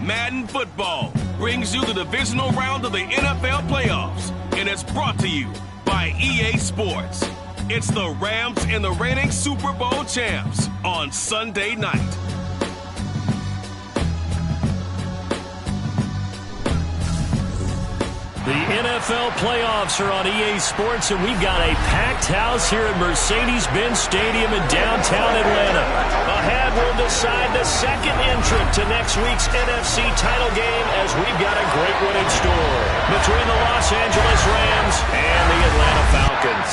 Madden Football brings you the divisional round of the NFL playoffs, and it's brought to you by EA Sports. It's the Rams and the reigning Super Bowl champs on Sunday night. The NFL playoffs are on EA Sports, and we've got a packed house here at Mercedes-Benz Stadium in downtown Atlanta. Ahead, we'll decide the second entrant to next week's NFC title game, as we've got a great one in store between the Los Angeles Rams and the Atlanta Falcons.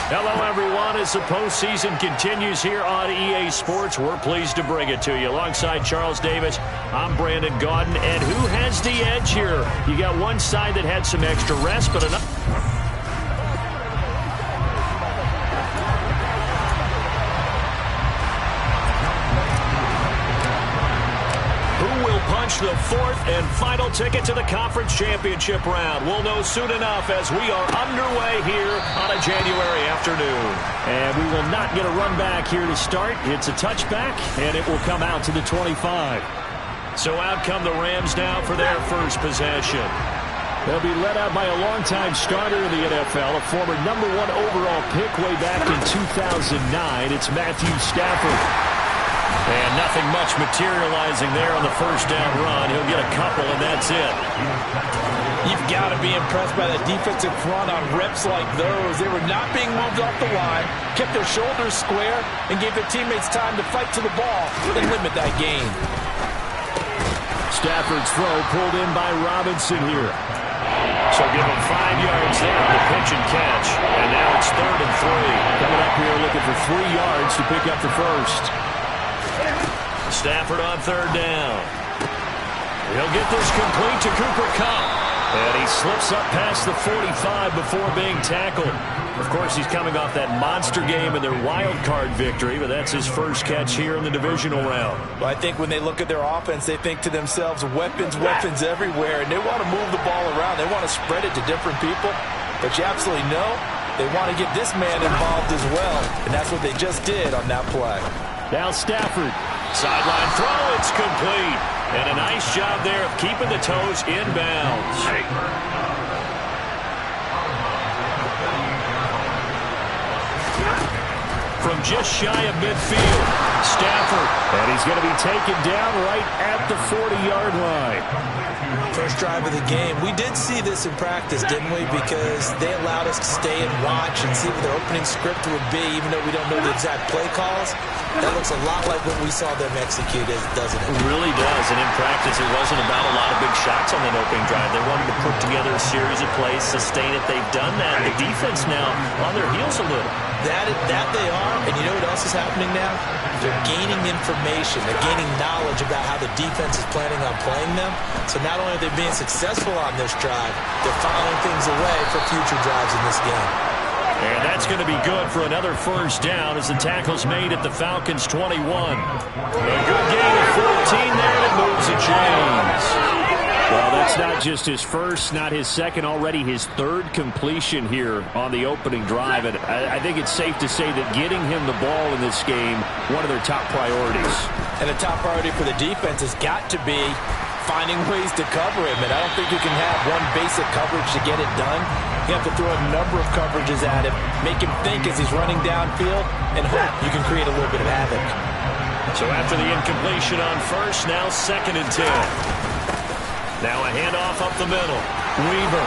Hello, everyone. As the postseason continues here on EA Sports, we're pleased to bring it to you. Alongside Charles Davis, I'm Brandon Gaudin. And who has the edge here? You got one side that had some extra rest, but another... the fourth and final ticket to the conference championship round. We'll know soon enough as we are underway here on a January afternoon. And we will not get a run back here to start. It's a touchback, and it will come out to the 25. So out come the Rams now for their first possession. They'll be led out by a longtime starter in the NFL, a former #1 overall pick way back in 2009. It's Matthew Stafford. And nothing much materializing there on the first down run. He'll get a couple, and that's it. You've got to be impressed by the defensive front on reps like those. They were not being moved off the line, kept their shoulders square, and gave their teammates time to fight to the ball and limit that gain. Stafford's throw pulled in by Robinson here. So give him 5 yards there on the pitch and catch. And now it's 3rd and 3. Coming up here looking for 3 yards to pick up the first. Stafford on 3rd down. He'll get this complete to Cooper Kupp. And he slips up past the 45 before being tackled. Of course, he's coming off that monster game in their wild card victory, but that's his first catch here in the divisional round. Well, I think when they look at their offense, they think to themselves, weapons everywhere, and they want to move the ball around. They want to spread it to different people. But you absolutely know they want to get this man involved as well, and that's what they just did on that play. Now Stafford. Sideline throw, it's complete. And a nice job there of keeping the toes inbounds. From just shy of midfield, Stafford. And he's going to be taken down right at the 40-yard line. First drive of the game. We did see this in practice, didn't we? Because they allowed us to stay and watch and see what their opening script would be, even though we don't know the exact play calls. That looks a lot like what we saw them execute, doesn't it? It really does. And in practice, it wasn't about a lot of big shots on that opening drive. They wanted to put together a series of plays, sustain it. They've done that. The defense now on their heels a little. That they are. And you know what else is happening now? They're gaining information. They're gaining knowledge about how the defense is planning on playing them. So not only are they being successful on this drive, they're filing things away for future drives in this game. And that's going to be good for another first down as the tackle's made at the Falcons' 21. A good gain of 14 there that moves the chains. Well, that's not just his first, not his second, already his 3rd completion here on the opening drive. And I think it's safe to say that getting him the ball in this game, one of their top priorities. And the top priority for the defense has got to be finding ways to cover him. And I don't think you can have one basic coverage to get it done. You have to throw a number of coverages at him, make him think as he's running downfield, and hope you can create a little bit of havoc. So after the incompletion on first, now 2nd and 10. Now a handoff up the middle. Weaver.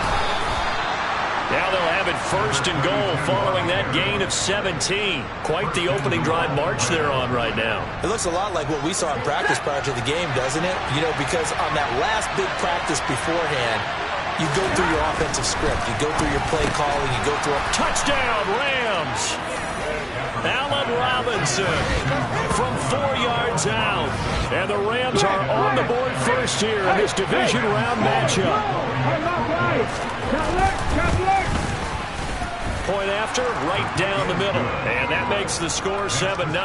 Now they'll have it 1st and goal following that gain of 17. Quite the opening drive march they're on right now. It looks a lot like what we saw in practice prior to the game, doesn't it? You know, because on that last big practice beforehand, you go through your offensive script. You go through your play calling. You go through a touchdown, Rams. Allen Robinson from 4 yards out. And the Rams are on the board first here in this division round matchup. Point after, right down the middle. And that makes the score 7-0.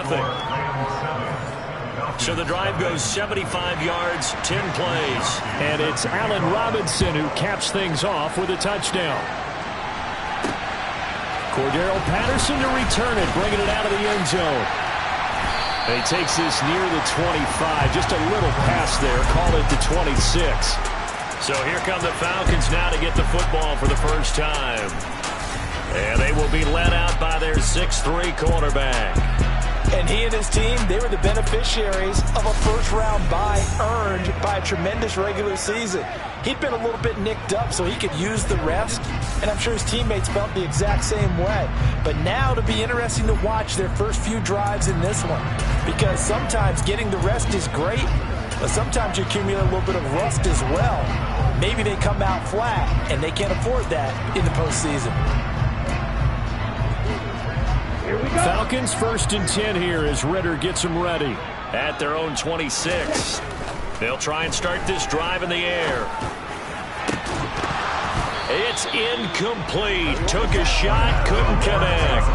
So the drive goes 75 yards, 10 plays. And it's Allen Robinson who caps things off with a touchdown. Cordero Patterson to return it, bringing it out of the end zone. And he takes this near the 25. Just a little pass there. Call it the 26. So here come the Falcons now to get the football for the first time. And they will be led out by their 6'3 quarterback. And he and his team, they were the beneficiaries of a first-round bye earned by a tremendous regular season. He'd been a little bit nicked up, so he could use the rest, and I'm sure his teammates felt the exact same way. But now it'll be interesting to watch their first few drives in this one, because sometimes getting the rest is great, but sometimes you accumulate a little bit of rust as well. Maybe they come out flat, and they can't afford that in the postseason. Falcons 1st and 10 here as Ridder gets them ready at their own 26. They'll try and start this drive in the air. It's incomplete. Took a shot, couldn't connect.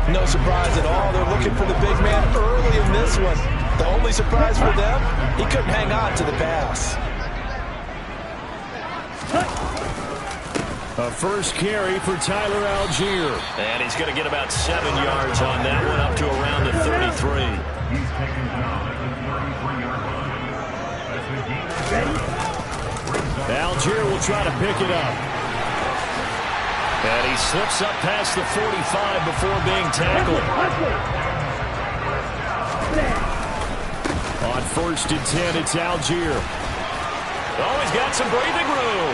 No surprise at all. They're looking for the big man early in this one. The only surprise for them, he couldn't hang on to the pass. A first carry for Tyler Algier. And he's going to get about 7 yards on that one, up to around the 33. Algier will try to pick it up. And he slips up past the 45 before being tackled. On 1st and 10, it's Algier. Oh, he's got some breathing room.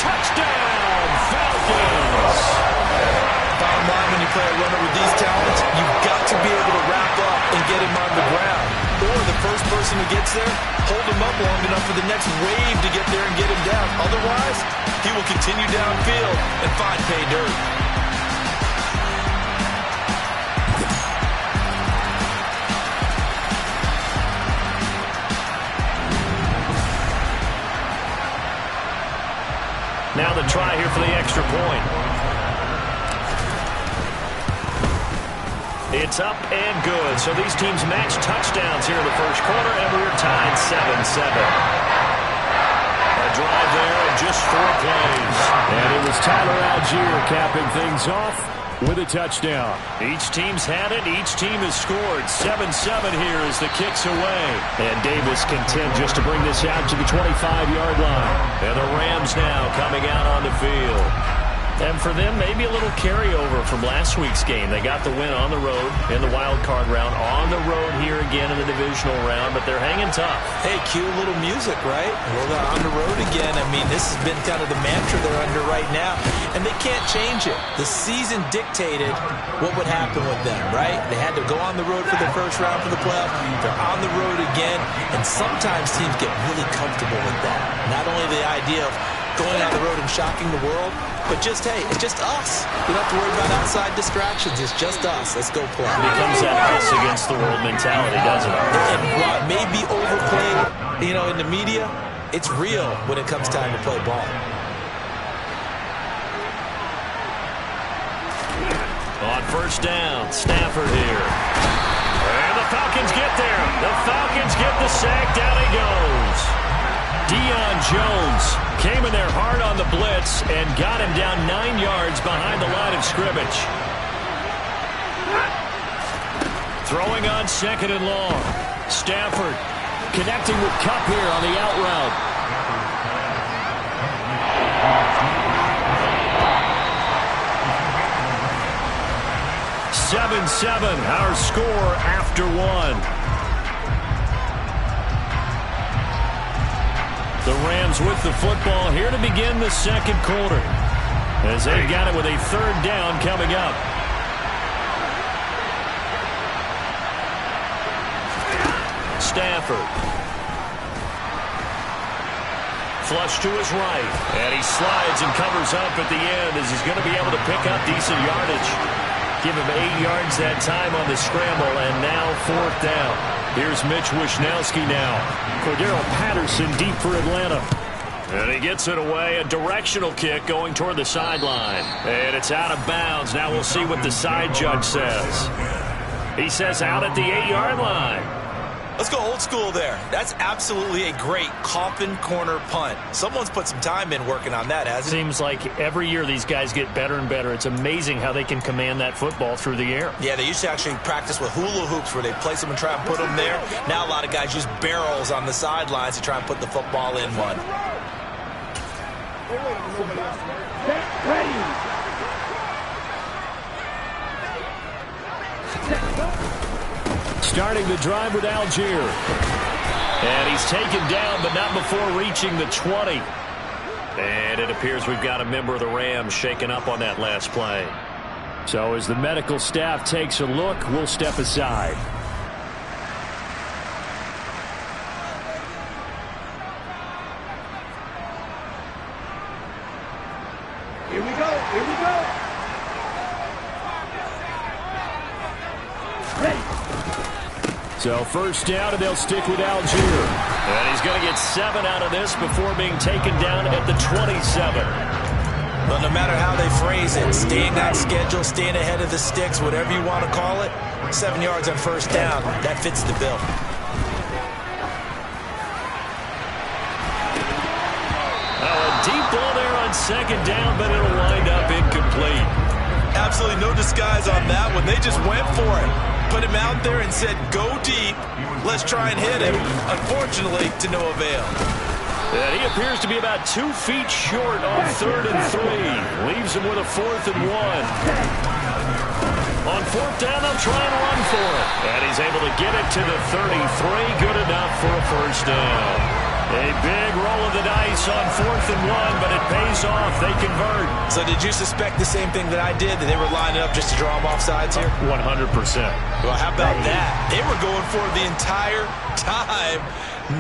Touchdown, Falcons! Bottom line, when you play a runner with these talents, you've got to be able to wrap up and get him on the ground. Or the first person who gets there, hold him up long enough for the next wave to get there and get him down. Otherwise, he will continue downfield and find pay dirt. Now the try here for the extra point. It's up and good. So these teams match touchdowns here in the first quarter, and we're tied 7-7. A drive there in just 4 plays. And it was Tyler Algier capping things off with a touchdown. Each team's had it. Each team has scored. 7-7 here as the kick's away. And Davis content just to bring this out to the 25-yard line. And the Rams now coming out on the field. And for them, maybe a little carryover from last week's game. They got the win on the road in the wild card round, on the road here again in the divisional round, but they're hanging tough. Hey, cue a little music, right? Well, they're on the road again. I mean, this has been kind of the mantra they're under right now, and they can't change it. The season dictated what would happen with them, right? They had to go on the road for the first round for the playoff. They're on the road again, and sometimes teams get really comfortable with that. Not only the idea of going on the road and shocking the world, but just, hey, it's just us. We don't have to worry about outside distractions. It's just us. Let's go play. It becomes that us against the world mentality, doesn't it? And while it may be overplayed, in the media, it's real when it comes time to play ball. On first down, Stafford here. And the Falcons get there. The Falcons get the sack. Down he goes. Deion Jones came in there hard on the blitz and got him down 9 yards behind the line of scrimmage. Throwing on 2nd and long. Stafford connecting with Kupp here on the out route. (7-7) our score after 1. The Rams with the football here to begin the second quarter, as they've got it with a 3rd down coming up. Stafford. Flush to his right, and he slides and covers up at the end as he's going to be able to pick up decent yardage. Give him 8 yards that time on the scramble, and now 4th down. Here's Mitch Wishnowsky now. Cordero Patterson deep for Atlanta. And he gets it away. A directional kick going toward the sideline. And it's out of bounds. Now we'll see what the side judge says. He says out at the 8-yard line. Let's go old school there. That's absolutely a great coffin corner punt. Someone's put some time in working on that, hasn't it? Seems like every year these guys get better and better. It's amazing how they can command that football through the air. Yeah, they used to actually practice with hula hoops where they place them and try and put them there. Now a lot of guys use barrels on the sidelines to try and put the football in one. Starting the drive with Algier. And he's taken down, but not before reaching the 20. And it appears we've got a member of the Rams shaken up on that last play. So as the medical staff takes a look, we'll step aside. Here we go. Here we go. Ready. So first down, and they'll stick with Algier. And he's going to get 7 out of this before being taken down at the 27. But no matter how they phrase it, staying that schedule, staying ahead of the sticks, whatever you want to call it, 7 yards on first down, that fits the bill. A deep ball there on second down, but it'll wind up incomplete. Absolutely no disguise on that one. They just went for it. Put him out there and said, go deep. Let's try and hit him. Unfortunately, to no avail. And he appears to be about 2 feet short on 3rd and 3. Leaves him with a 4th and 1. On 4th down, they'll try and run for it. And he's able to get it to the 33. Good enough for a first down. A big roll of the dice on 4th and 1, but it pays off. They convert. So did you suspect the same thing that I did, that they were lining up just to draw them off sides here? 100%. Well, how about that? They were going for it the entire time.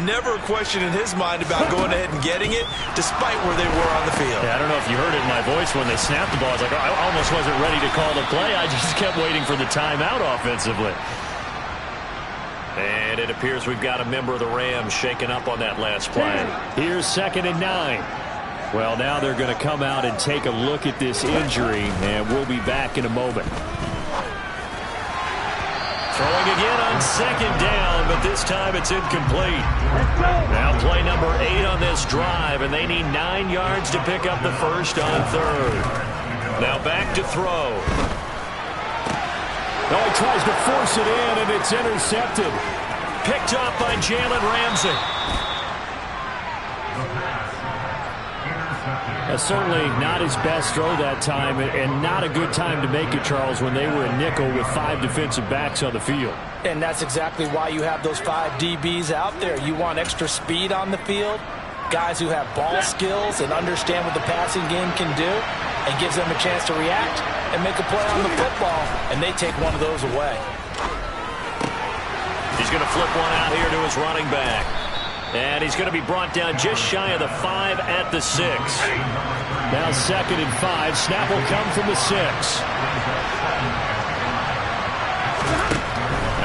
Never a question in his mind about going ahead and getting it, despite where they were on the field. Yeah, I don't know if you heard it in my voice when they snapped the ball. I was like, I almost wasn't ready to call the play. I just kept waiting for the timeout offensively. And it appears we've got a member of the Rams shaken up on that last play. Here's 2nd and 9. Well, now they're going to come out and take a look at this injury, and we'll be back in a moment. Throwing again on 2nd down, but this time it's incomplete. Now play number 8 on this drive, and they need 9 yards to pick up the first on 3rd. Now back to throw. Oh, he tries to force it in, and it's intercepted. Picked off by Jalen Ramsey. Certainly not his best throw that time, and not a good time to make it, Charles, when they were a nickel with 5 defensive backs on the field. And that's exactly why you have those 5 DBs out there. You want extra speed on the field, guys who have ball skills and understand what the passing game can do, and gives them a chance to react and make a play on the football, and they take one of those away. He's going to flip one out here to his running back. And he's going to be brought down just shy of the 5 at the 6. Now 2nd and 5. Snap will come from the 6.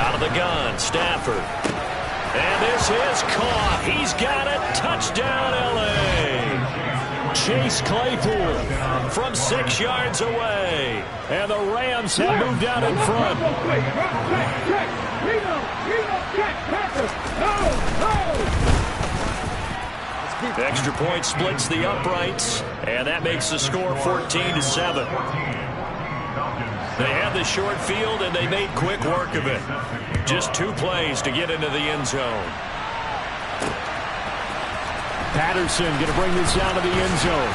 Out of the gun, Stafford. And this is caught. He's got it. Touchdown, L.A. Chase Claypool from 6 yards away. And the Rams have moved out in front. The extra point splits the uprights, and that makes the score 14-7. They had the short field, and they made quick work of it. Just 2 plays to get into the end zone. Patterson going to bring this out of the end zone.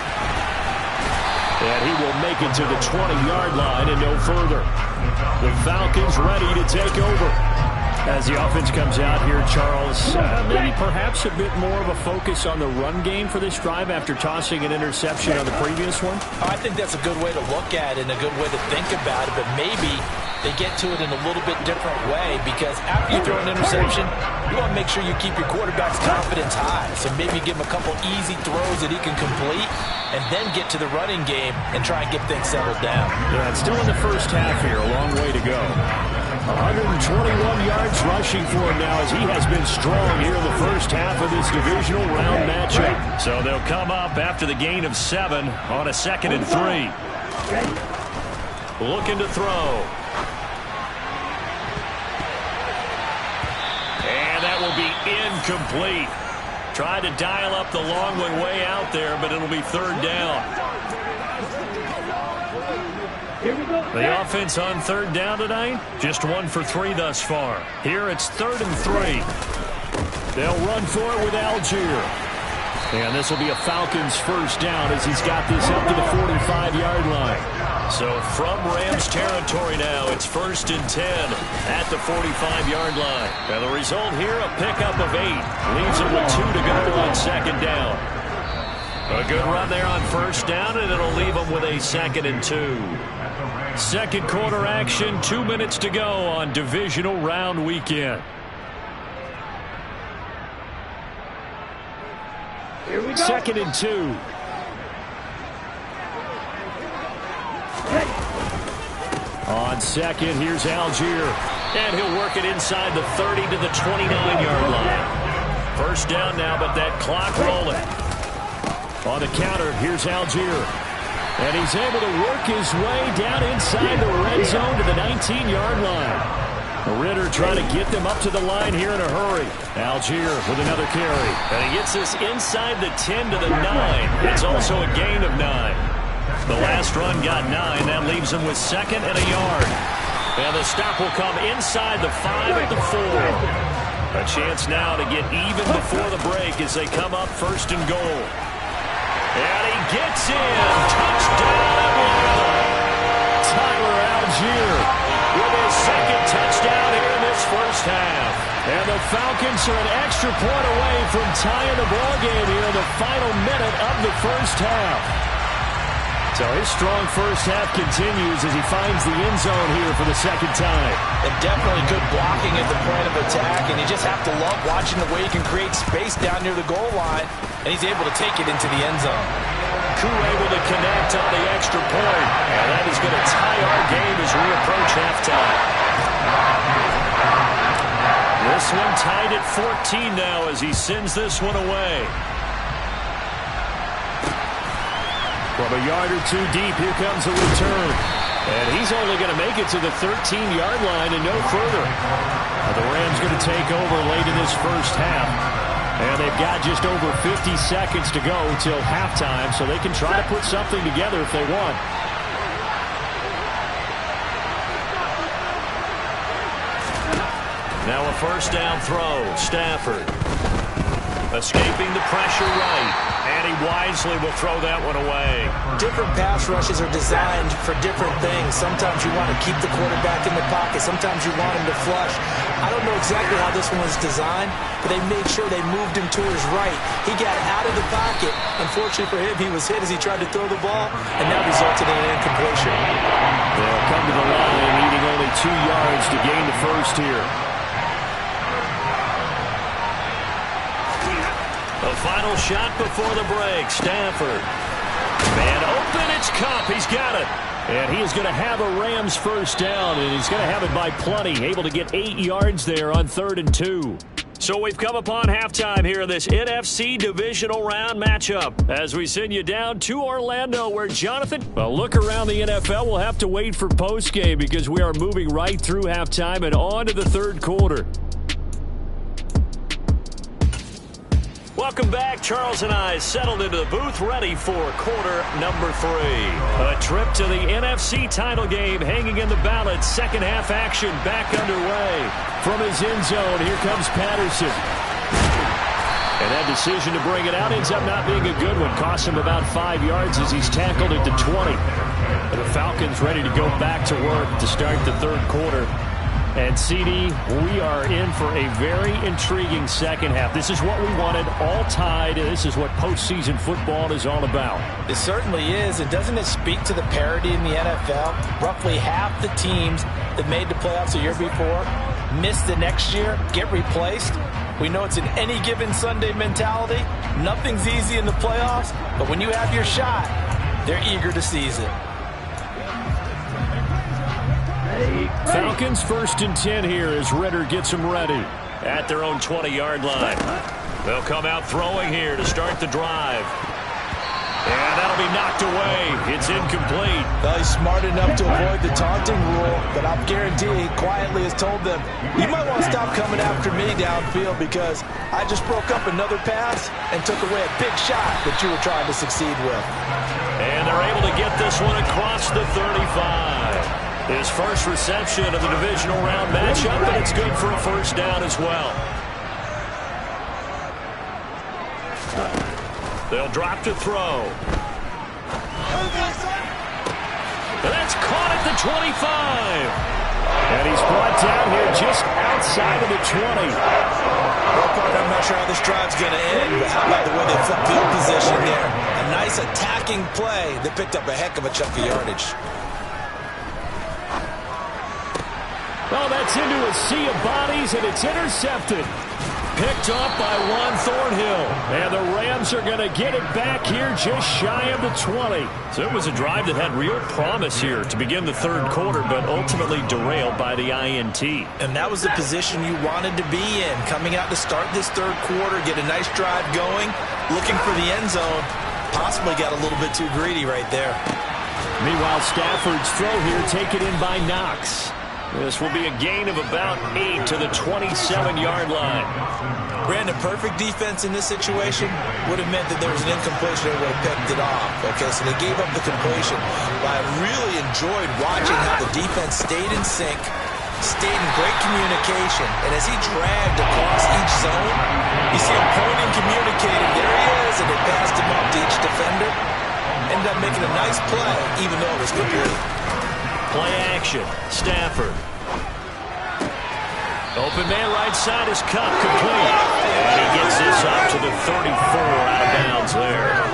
And he will make it to the 20-yard line and no further. The Falcons ready to take over. As the offense comes out here, Charles, maybe perhaps a bit more of a focus on the run game for this drive after tossing an interception on the previous one? I think that's a good way to look at it and a good way to think about it, but maybe they get to it in a little bit different way, because after you throw an interception, you want to make sure you keep your quarterback's confidence high. So maybe give him a couple easy throws that he can complete, and then get to the running game and try and get things settled down. Yeah, it's still in the first half here, a long way to go. 121 yards rushing for him now, as he has been strong here in the first half of this divisional round matchup. So they'll come up after the gain of 7 on a 2nd and 3. Looking to throw. And incomplete. Tried to dial up the long one way out there, but it'll be third down. The offense on third down tonight, just 1 for 3 thus far. Here it's 3rd and 3. They'll run for it with Algier. And this will be a Falcons first down as he's got this up to the 45-yard line. So from Rams territory now, it's 1st and 10 at the 45-yard line. And the result here, a pickup of 8. Leaves it with 2 to go on 2nd down. A good run there on 1st down, and it'll leave them with a 2nd and 2. Second quarter action, 2 minutes to go on divisional round weekend. Here we go. 2nd and 2. On second, here's Algier. And he'll work it inside the 30 to the 29-yard line. First down now, but that clock rolling. On the counter, here's Algier. And he's able to work his way down inside the red zone to the 19-yard line. Ritter trying to get them up to the line here in a hurry. Algier with another carry. And he gets this inside the 10 to the 9. It's also a gain of 9. The last run got 9. That leaves him with 2nd and a yard. And the stop will come inside the 5 at the 4. A chance now to get even before the break as they come up 1st and goal. And he gets in. Touchdown Atlanta. Tyler Algier with his 2nd touchdown here in this first half. And the Falcons are an extra point away from tying the ball game here in the final minute of the first half. So his strong first half continues as he finds the end zone here for the 2nd time. And definitely good blocking at the point of attack, and you just have to love watching the way he can create space down near the goal line, and he's able to take it into the end zone. Koo able to connect on the extra point, and that is going to tie our game as we approach halftime. This one tied at 14 now as he sends this one away. From a yard or 2 deep, here comes a return. And he's only going to make it to the 13-yard line and no further. The Rams going to take over late in this first half. And they've got just over 50 seconds to go till halftime, so they can try to put something together if they want. Now a first down throw. Stafford escaping the pressure right. And he wisely will throw that one away. Different pass rushes are designed for different things. Sometimes you want to keep the quarterback in the pocket. Sometimes you want him to flush. I don't know exactly how this one was designed, but they made sure they moved him to his right. He got out of the pocket. Unfortunately for him, he was hit as he tried to throw the ball, and that resulted in an incompletion. They'll come to the line, needing only 2 yards to gain the first here. The final shot before the break. Stafford. Man open, it's Kupp. He's got it. And he is going to have a Rams first down, and he's going to have it by plenty. Able to get 8 yards there on 3rd and 2. So we've come upon halftime here in this NFC divisional round matchup as we send you down to Orlando where Jonathan, a look around the NFL, will have to wait for postgame because we are moving right through halftime and on to the 3rd quarter. Welcome back. Charles and I settled into the booth ready for quarter number 3. A trip to the NFC title game hanging in the balance. Second half action back underway. From his end zone, here comes Patterson. And that decision to bring it out ends up not being a good one. Costs him about 5 yards as he's tackled at the 20. And the Falcons ready to go back to work to start the 3rd quarter. And, CD, we are in for a very intriguing second half. This is what we wanted, all tied. This is what postseason football is all about. It certainly is. And doesn't it speak to the parity in the NFL? Roughly half the teams that made the playoffs the year before miss the next year, get replaced. We know it's an any given Sunday mentality. Nothing's easy in the playoffs, but when you have your shot, they're eager to seize it. Falcons 1st and 10 here as Ritter gets them ready at their own 20-yard line. They'll come out throwing here to start the drive. And that'll be knocked away. It's incomplete. Well, he's smart enough to avoid the taunting rule, but I'm guaranteeing he quietly has told them, you might want to stop coming after me downfield because I just broke up another pass and took away a big shot that you were trying to succeed with. And they're able to get this one across the 35. His first reception of the divisional round matchup, and it's good for a first down as well. They'll drop to throw. That's caught at the 25. And he's brought down here just outside of the 20. Well, partner, I'm not sure how this drive's going to end, but how about the way they flip field position there? A nice attacking play that picked up a heck of a chunk of yardage. Oh, that's into a sea of bodies, and it's intercepted. Picked off by Juan Thornhill. And the Rams are going to get it back here just shy of the 20. So it was a drive that had real promise here to begin the third quarter, but ultimately derailed by the INT. And that was the position you wanted to be in. Coming out to start this third quarter, get a nice drive going, looking for the end zone. Possibly got a little bit too greedy right there. Meanwhile, Stafford's throw here taken in by Knox. This will be a gain of about 8 to the 27-yard line. Brandon, perfect defense in this situation would have meant that there was an incompletion and would have picked it off. Okay, so they gave up the completion. But I really enjoyed watching how the defense stayed in sync, stayed in great communication, and as he dragged across each zone, you see him pointing, communicating, there he is, and they passed him up to each defender. Ended up making a nice play, even though it was complete. Play action. Stafford. Open man right side is Kupp, complete. And he gets this up to the 34 out of bounds there.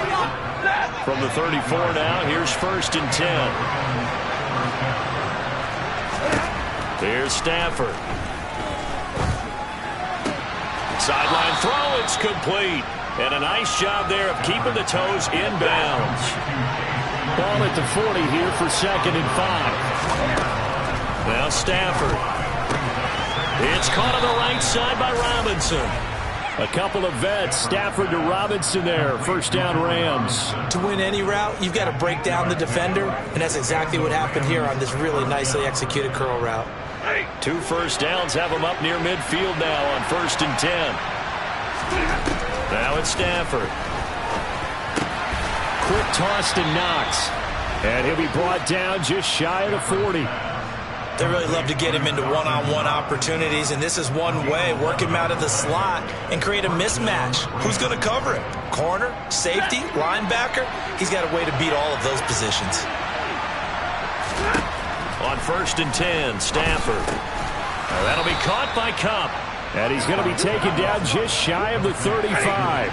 From the 34 now, here's 1st and 10. Here's Stafford. Sideline throw, it's complete. And a nice job there of keeping the toes inbounds. Ball at the 40 here for 2nd and 5. Now Stafford. It's caught on the right side by Robinson. A couple of vets, Stafford to Robinson there. First down, Rams. To win any route, you've got to break down the defender, and that's exactly what happened here on this really nicely executed curl route. 2 first downs have him up near midfield now on 1st and 10. Now it's Stafford. Quick toss to Knox. And he'll be brought down just shy of the 40. They really love to get him into one-on-one opportunities, and this is one way. Work him out of the slot and create a mismatch. Who's going to cover him? Corner, safety, linebacker? He's got a way to beat all of those positions. On 1st and 10, Stafford. Well, that'll be caught by Kupp. And he's going to be taken down just shy of the 35.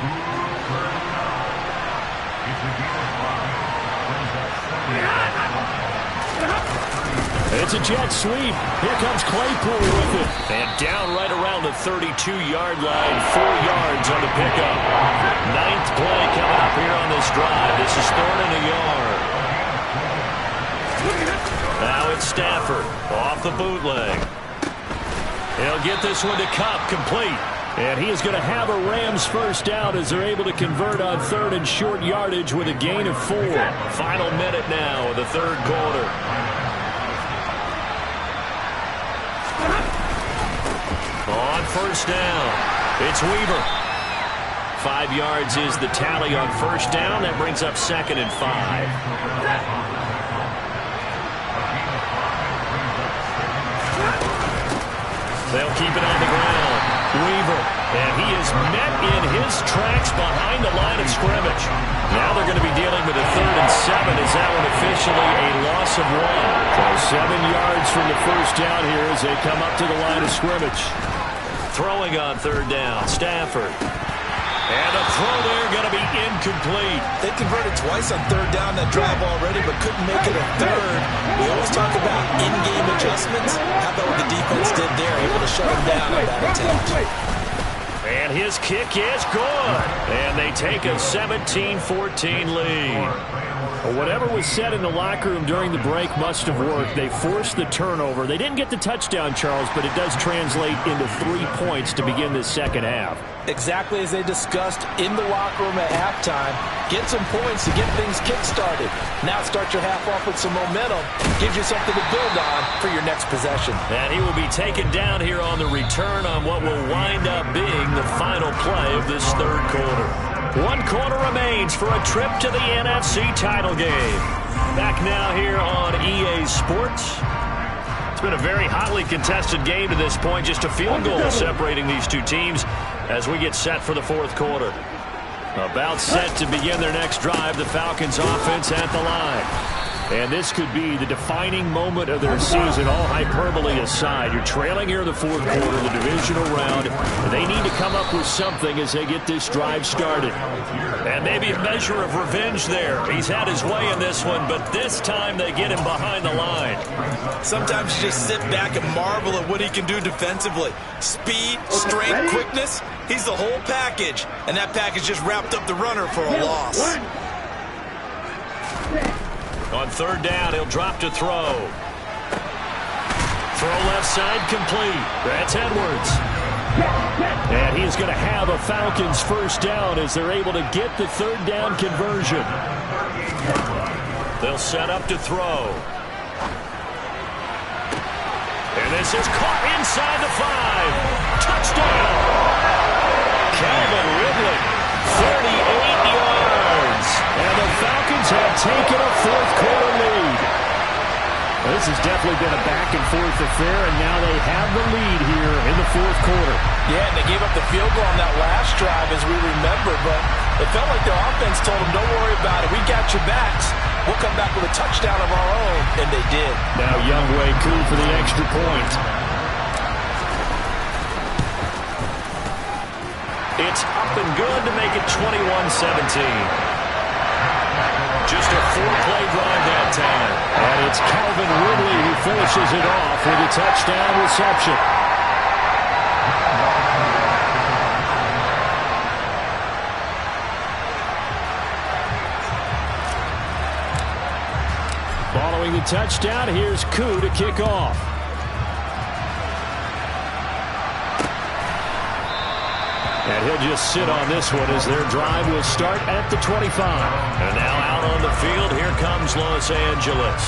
It's a jet sweep. Here comes Claypool with it. And down right around the 32-yard line. 4 yards on the pickup. 9th play coming up here on this drive. This is 3rd and a yard. Now it's Stafford off the bootleg. He'll get this one to Kupp, complete. And he is going to have a Rams first down as they're able to convert on 3rd and short yardage with a gain of 4. Final minute now of the third quarter. On 1st down, it's Weaver. 5 yards is the tally on 1st down. That brings up 2nd and 5. They'll keep it on the ground. Weaver, and he is met in his tracks behind the line of scrimmage. Now they're going to be dealing with a 3rd and 7. Is that one officially a loss of 1? So 7 yards from the first down here as they come up to the line of scrimmage. Throwing on 3rd down, Stafford. And a throw there going to be incomplete. They converted twice on 3rd down that drive already, but couldn't make it a 3rd. We always talk about in-game adjustments. How about what the defense did there? Able to shut him down on that attempt. And his kick is good. And they take a 17-14 lead. Well, whatever was said in the locker room during the break must have worked. They forced the turnover. They didn't get the touchdown, Charles, but it does translate into 3 points to begin this second half. exactly as they discussed in the locker room at halftime. Get some points to get things kick-started. Now start your half off with some momentum. Gives you something to build on for your next possession. And he will be taken down here on the return on what will wind up being the final play of this third quarter. 1 quarter remains for a trip to the NFC title game. Back now here on EA Sports. It's been a very hotly contested game to this point. Just a field goal separating these two teams as we get set for the fourth quarter. About set to begin their next drive, the Falcons offense at the line. And this could be the defining moment of their season, all hyperbole aside. You're trailing here in the fourth quarter, the divisional round. They need to come up with something as they get this drive started. And maybe a measure of revenge there. He's had his way in this one, but this time they get him behind the line. Sometimes you just sit back and marvel at what he can do defensively. Speed, strength, quickness, he's the whole package. And that package just wrapped up the runner for a loss. On third down, he'll drop to throw. Throw left side complete. That's Edwards. And he's going to have a Falcons first down as they're able to get the third down conversion. They'll set up to throw. And this is caught inside the 5. Touchdown. Calvin Ridley, 38 yards. And the Falcons have taken a fourth quarter lead. This has definitely been a back-and-forth affair, and now they have the lead here in the fourth quarter. Yeah, and they gave up the field goal on that last drive, as we remember, but it felt like their offense told them, don't worry about it, we got your backs. We'll come back with a touchdown of our own, and they did. Now Younghoe Koo for the extra point. It's up and good to make it 21-17. Just a 4-play drive that time. And it's Calvin Ridley who finishes it off with a touchdown reception. Following the touchdown, here's Koo to kick off. And he'll just sit on this one as their drive will start at the 25. And now out on the field, here comes Los Angeles.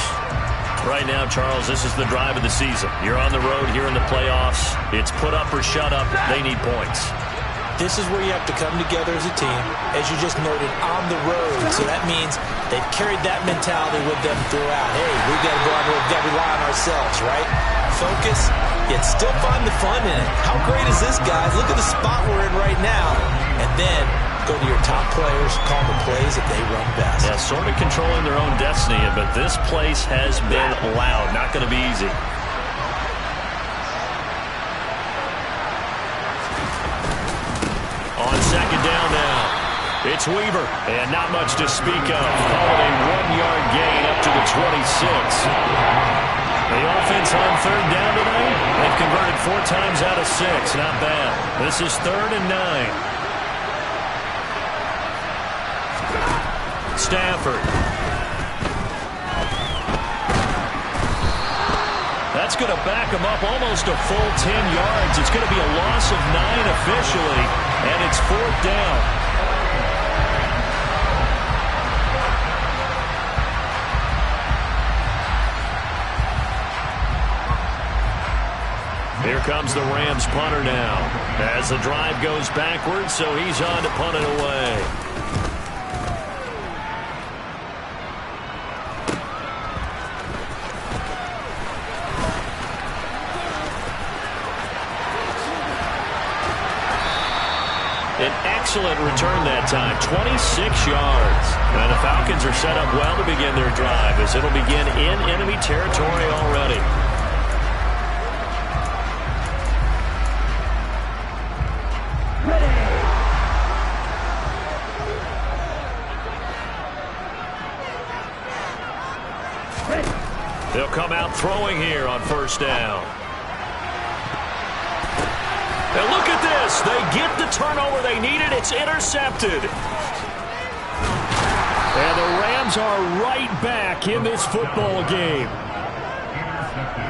Right now, Charles, this is the drive of the season. You're on the road here in the playoffs. It's put up or shut up. They need points. This is where you have to come together as a team, as you just noted, on the road. So that means they've carried that mentality with them throughout. Hey, we've got to go out there, we've got to rely on ourselves, right? Focus, yet still find the fun in it. How great is this, guys? Look at the spot we're in right now. And then go to your top players, call the plays that they run best. Yeah, sort of controlling their own destiny, but this place has been loud. Not going to be easy. On second down now, it's Weaver, and not much to speak of. Call it a 1-yard gain up to the 26. The offense on third down tonight, they've converted 4 times out of 6. Not bad. This is 3rd and 9. Stafford. That's going to back him up almost a full 10 yards. It's going to be a loss of 9 officially, and it's 4th down. Here comes the Rams punter now as the drive goes backwards, so he's on to punt it away. An excellent return that time, 26 yards. And the Falcons are set up well to begin their drive as it'll begin in enemy territory already. They'll come out throwing here on first down. And look at this. They get the turnover they needed. It's intercepted. And the Rams are right back in this football game.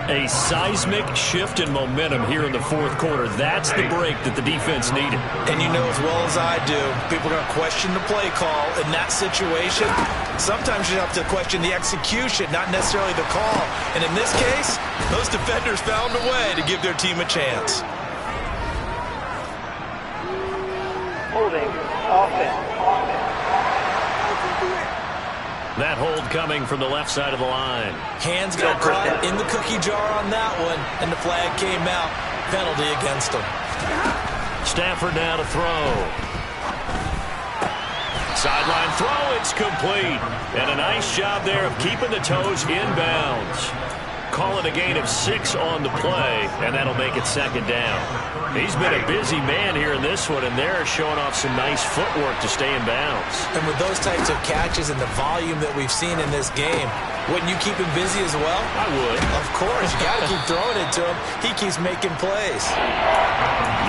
A seismic shift in momentum here in the fourth quarter. That's the break that the defense needed. And you know as well as I do, people are going to question the play call in that situation. Sometimes you have to question the execution, not necessarily the call. And in this case, those defenders found a way to give their team a chance. Holding. Offense. That hold coming from the left side of the line. Hands got caught in the cookie jar on that one, and the flag came out. Penalty against him. Stafford now to throw. Sideline throw, it's complete. And a nice job there of keeping the toes inbounds. Call it a gain of 6 on the play, and that'll make it second down. He's been a busy man here in this one, and they're showing off some nice footwork to stay in bounds. And with those types of catches and the volume that we've seen in this game, wouldn't you keep him busy as well? I would. Of course. You got to keep throwing it to him. He keeps making plays.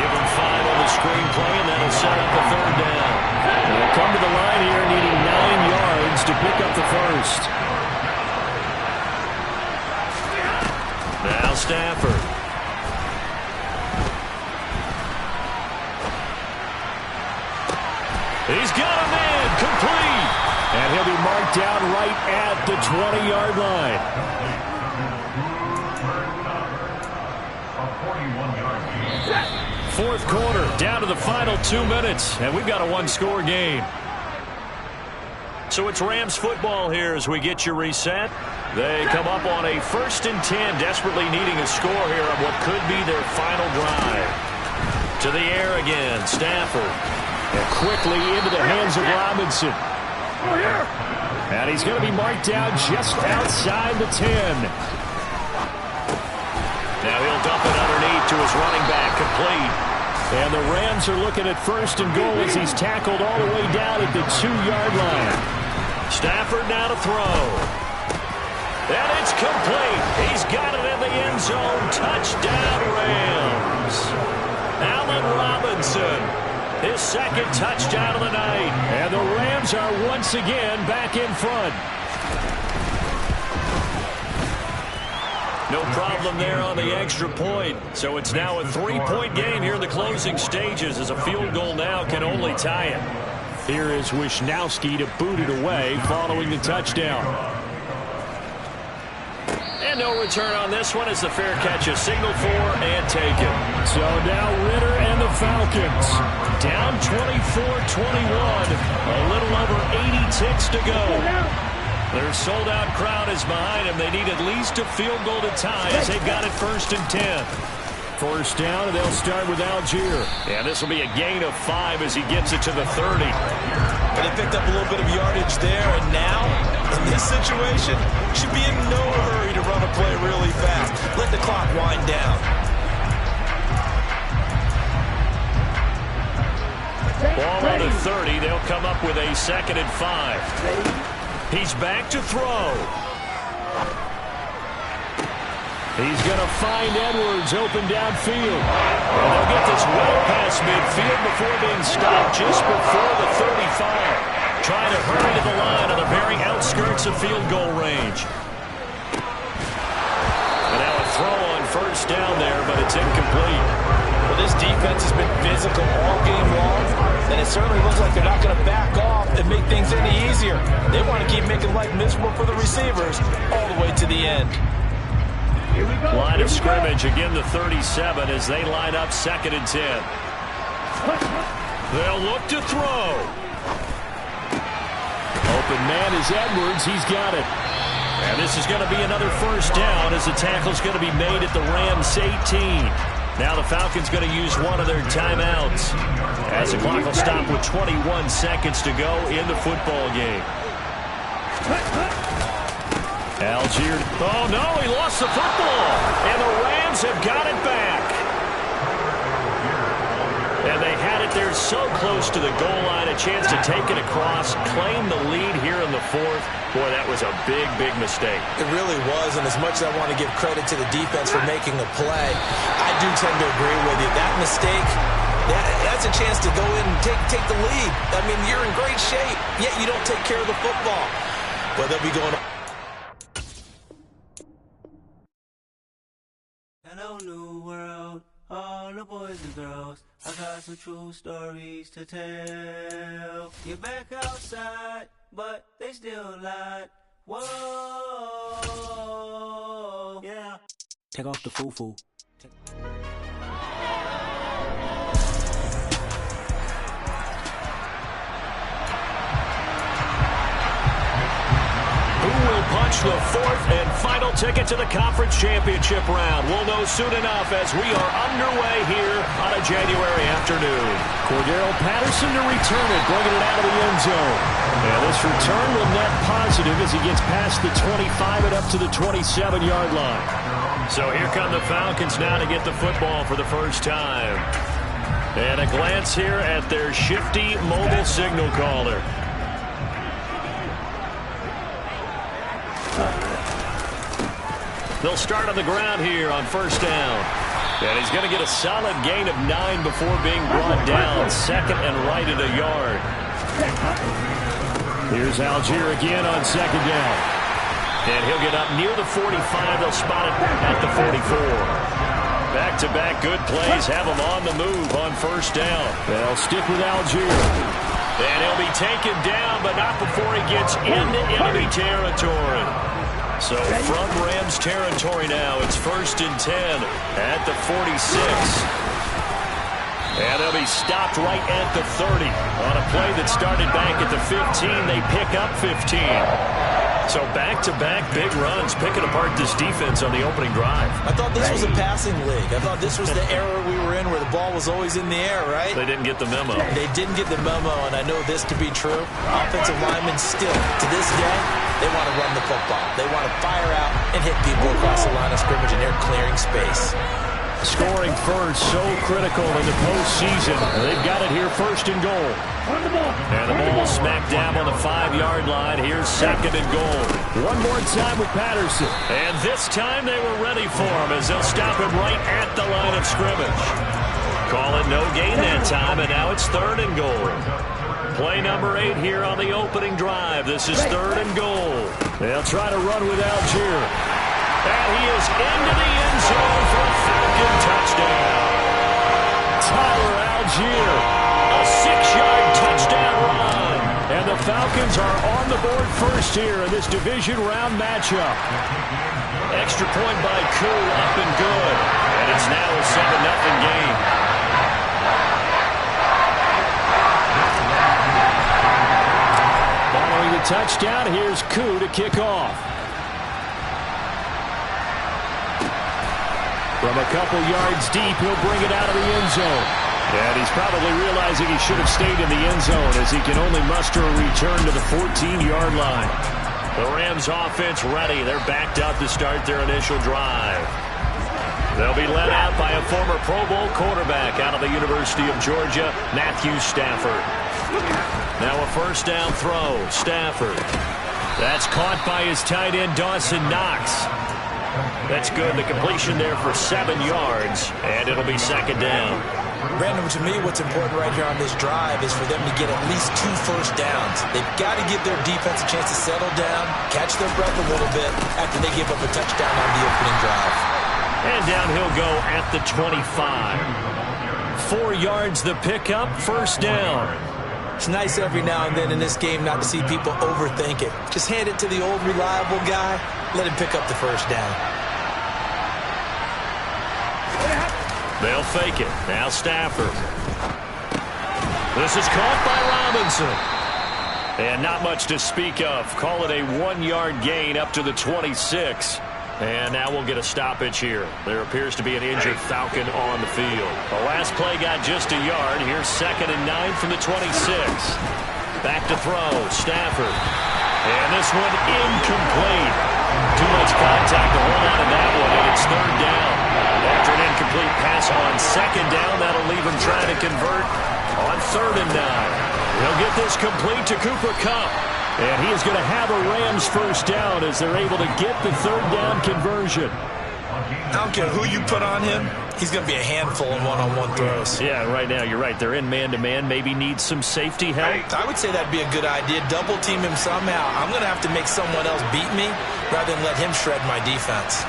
Give him 5 on the screen play, and that'll set up a third down. They'll come to the line here needing 9 yards to pick up the first. Now Stafford. He's got a man complete. And he'll be marked down right at the 20-yard line. Fourth quarter, down to the final 2 minutes, and we've got a one-score game. So it's Rams football here as we get you reset. They come up on a 1st and 10, desperately needing a score here on what could be their final drive. To the air again, Stafford. And quickly into the hands of Robinson. And he's going to be marked down just outside the 10. Now he'll dump it underneath to his running back, complete. And the Rams are looking at 1st and goal as he's tackled all the way down at the 2-yard line. Stafford now to throw. And it's complete. He's got it in the end zone. Touchdown, Rams. Allen Robinson, his 2nd touchdown of the night. And the Rams are once again back in front. No problem there on the extra point. So it's now a 3-point game here in the closing stages as a field goal now can only tie it. Here is Wisnowski to boot it away following the touchdown. And no return on this one as the fair catch is signaled for and taken. So now Ritter and the Falcons down 24-21. A little over 80 ticks to go. Their sold-out crowd is behind them. They need at least a field goal to tie as they've got it 1st and 10. First down, and they'll start with Algier. And this will be a gain of 5 as he gets it to the 30. But they picked up a little bit of yardage there, and now, in this situation, should be in no hurry to run a play really fast. Let the clock wind down. Ball on the 30. They'll come up with a 2nd and 5. He's back to throw. He's going to find Edwards open downfield. And they'll get this well past midfield before being stopped just before the 35. Trying to hurry to the line on the very outskirts of field goal range. And now a throw on 1st down there, but it's incomplete. Well, this defense has been physical all game long, and it certainly looks like they're not going to back off and make things any easier. They want to keep making life miserable for the receivers all the way to the end. Line of scrimmage, again the 37 as they line up 2nd and 10. They'll look to throw. Open man is Edwards. He's got it. And this is going to be another 1st down as the tackle's going to be made at the Rams 18. Now the Falcons going to use one of their timeouts as the clock will stop with 21 seconds to go in the football game. Algier. Oh, no, he lost the football. And the Rams have got it back. And they had it there so close to the goal line, a chance to take it across, claim the lead here in the 4th. Boy, that was a big, big mistake. It really was, and as much as I want to give credit to the defense for making the play, I do tend to agree with you. That mistake, that's a chance to go in and take the lead. I mean, you're in great shape, yet you don't take care of the football. But they'll be going Hello, new world, all the boys and girls. I got some true stories to tell. You're back outside, but they still lied. Whoa, yeah. Take off the foo-foo. Who will punch the fourth and final ticket to the conference championship round? We'll know soon enough as we are underway here on a January afternoon. Cordero Patterson to return it, bringing it out of the end zone. And this return will net positive as he gets past the 25 and up to the 27-yard line. So here come the Falcons now to get the football for the first time. And a glance here at their shifty mobile signal caller. They'll start on the ground here on first down. And he's going to get a solid gain of 9 before being brought down. Second and right at a yard. Here's Algier again on second down. And he'll get up near the 45. They'll spot it at the 44. Back-to-back good plays have him on the move on first down. They'll stick with Algier. And he'll be taken down, but not before he gets into enemy territory. So from Rams territory now, it's first and 10 at the 46. And they'll be stopped right at the 30. On a play that started back at the 15, they pick up 15. So back-to-back big runs, picking apart this defense on the opening drive. I thought this was a passing league. I thought this was the era we were in where the ball was always in the air, right? They didn't get the memo. They didn't get the memo, and I know this to be true. Offensive linemen still, to this day, they want to run the football. They want to fire out and hit people across the line of scrimmage, and they're clearing space. Scoring first, so critical in the postseason. They've got it here first and goal. And the ball smack dab on the 5-yard line. Here's second and goal. One more time with Patterson. And this time they were ready for him as they'll stop him right at the line of scrimmage. Call it no gain that time, and now it's third and goal. Play number 8 here on the opening drive. This is third and goal. They'll try to run with Algier. And he is into the end zone for a Falcon touchdown. Tyler Algier, a 6-yard touchdown run. And the Falcons are on the board first here in this division round matchup. Extra point by Koo, up and good. And it's now a 7-0 game. Following the touchdown, here's Koo to kick off. From a couple yards deep, he'll bring it out of the end zone. And he's probably realizing he should have stayed in the end zone as he can only muster a return to the 14-yard line. The Rams offense ready. They're backed up to start their initial drive. They'll be led out by a former Pro Bowl quarterback out of the University of Georgia, Matthew Stafford. Now a first down throw, Stafford. That's caught by his tight end, Dawson Knox. That's good. The completion there for 7 yards, and it'll be second down. Brandon, to me, what's important right here on this drive is for them to get at least 2 first downs. They've got to give their defense a chance to settle down, catch their breath a little bit after they give up a touchdown on the opening drive. And down he'll go at the 25. 4 yards the pickup, first down. It's nice every now and then in this game not to see people overthink it. Just hand it to the old reliable guy, let him pick up the first down. They'll fake it. Now Stafford. This is caught by Robinson. And not much to speak of. Call it a 1-yard gain up to the 26. And now we'll get a stoppage here. There appears to be an injured Falcon on the field. The last play got just a yard. Here's second and 9 from the 26. Back to throw. Stafford. And this one incomplete. Too much contact to hold out of that one, and it's third down. After an incomplete pass on second down, that'll leave him trying to convert on third and 9. He'll get this complete to Cooper Kupp. And he is going to have a Rams first down as they're able to get the third down conversion. I don't care who you put on him, he's going to be a handful in one-on-one throws. Yeah, right now, you're right. They're in man-to-man. Maybe need some safety help. I would say that'd be a good idea. Double team him somehow. I'm going to have to make someone else beat me rather than let him shred my defense.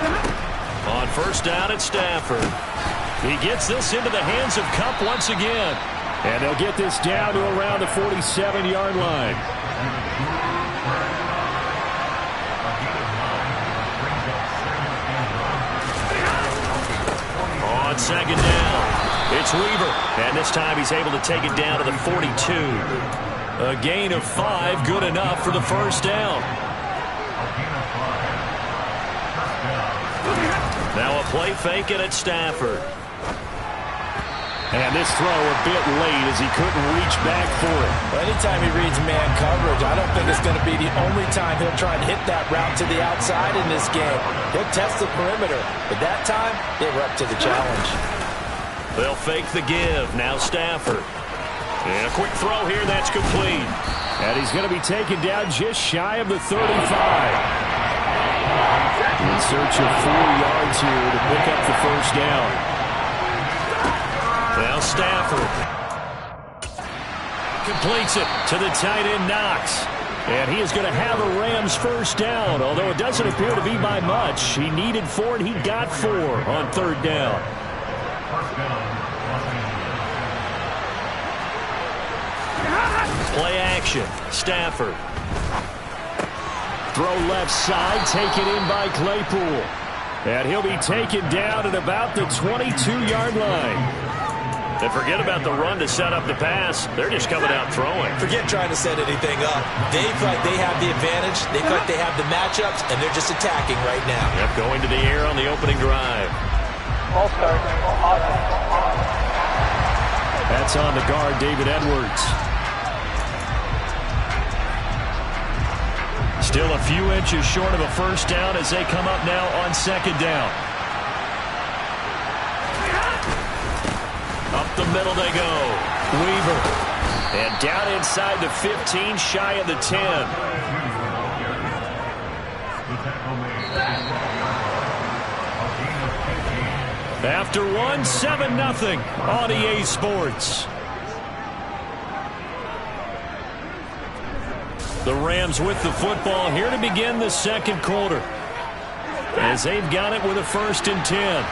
On first down at Stafford. He gets this into the hands of Kupp once again. And they'll get this down to around the 47-yard line. On second down, it's Weaver. And this time he's able to take it down to the 42. A gain of 5, good enough for the first down. Now a play fake it at Stafford. And this throw a bit late as he couldn't reach back for it. Well, anytime he reads man coverage, I don't think it's going to be the only time he'll try and hit that route to the outside in this game. He'll test the perimeter, but that time they were up to the challenge. They'll fake the give. Now Stafford. And a quick throw here, that's complete. And he's going to be taken down just shy of the 35. In search of 4 yards here to pick up the first down. Now Stafford completes it to the tight end Knox. And he is going to have a Rams first down, although it doesn't appear to be by much. He needed 4 and he got 4 on third down. Play action. Stafford. Throw left side, taken in by Claypool. And he'll be taken down at about the 22-yard line. And forget about the run to set up the pass. They're just coming out throwing. Forget trying to set anything up. They feel like they have the advantage. They feel like they have the matchups, and they're just attacking right now. Yep, going to the air on the opening drive. All start. That's on the guard, David Edwards. Still a few inches short of a first down as they come up now on second down. Up the middle they go. Weaver. And down inside the 15, shy of the 10. After one, 7-0 on EA Sports. The Rams with the football here to begin the second quarter. As they've got it with a 1st and 10.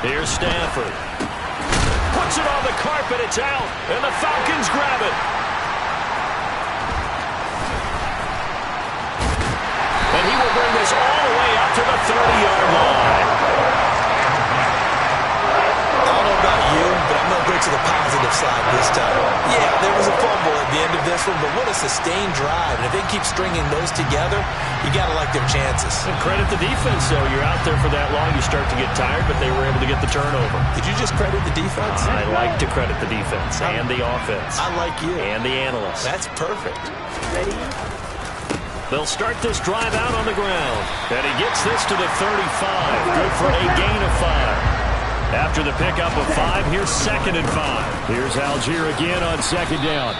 Here's Stafford. Puts it on the carpet. It's out. And the Falcons grab it. And he will bring this all the way up to the 30-yard line. I don't know about you, but I'm going to go to the positive side this time. Yeah, there was a fumble at the end of this one, but what a sustained drive. And if they keep stringing those together, you got to like their chances. And credit the defense, though. You're out there for that long, you start to get tired, but they were able to get the turnover. Did you just credit the defense? I like to credit the defense and the offense. I like you. And the analysts. That's perfect. Ready? They'll start this drive out on the ground. And he gets this to the 35. Good for a gain of 5. After the pickup of 5, here's 2nd and 5. Here's Algier again on second down.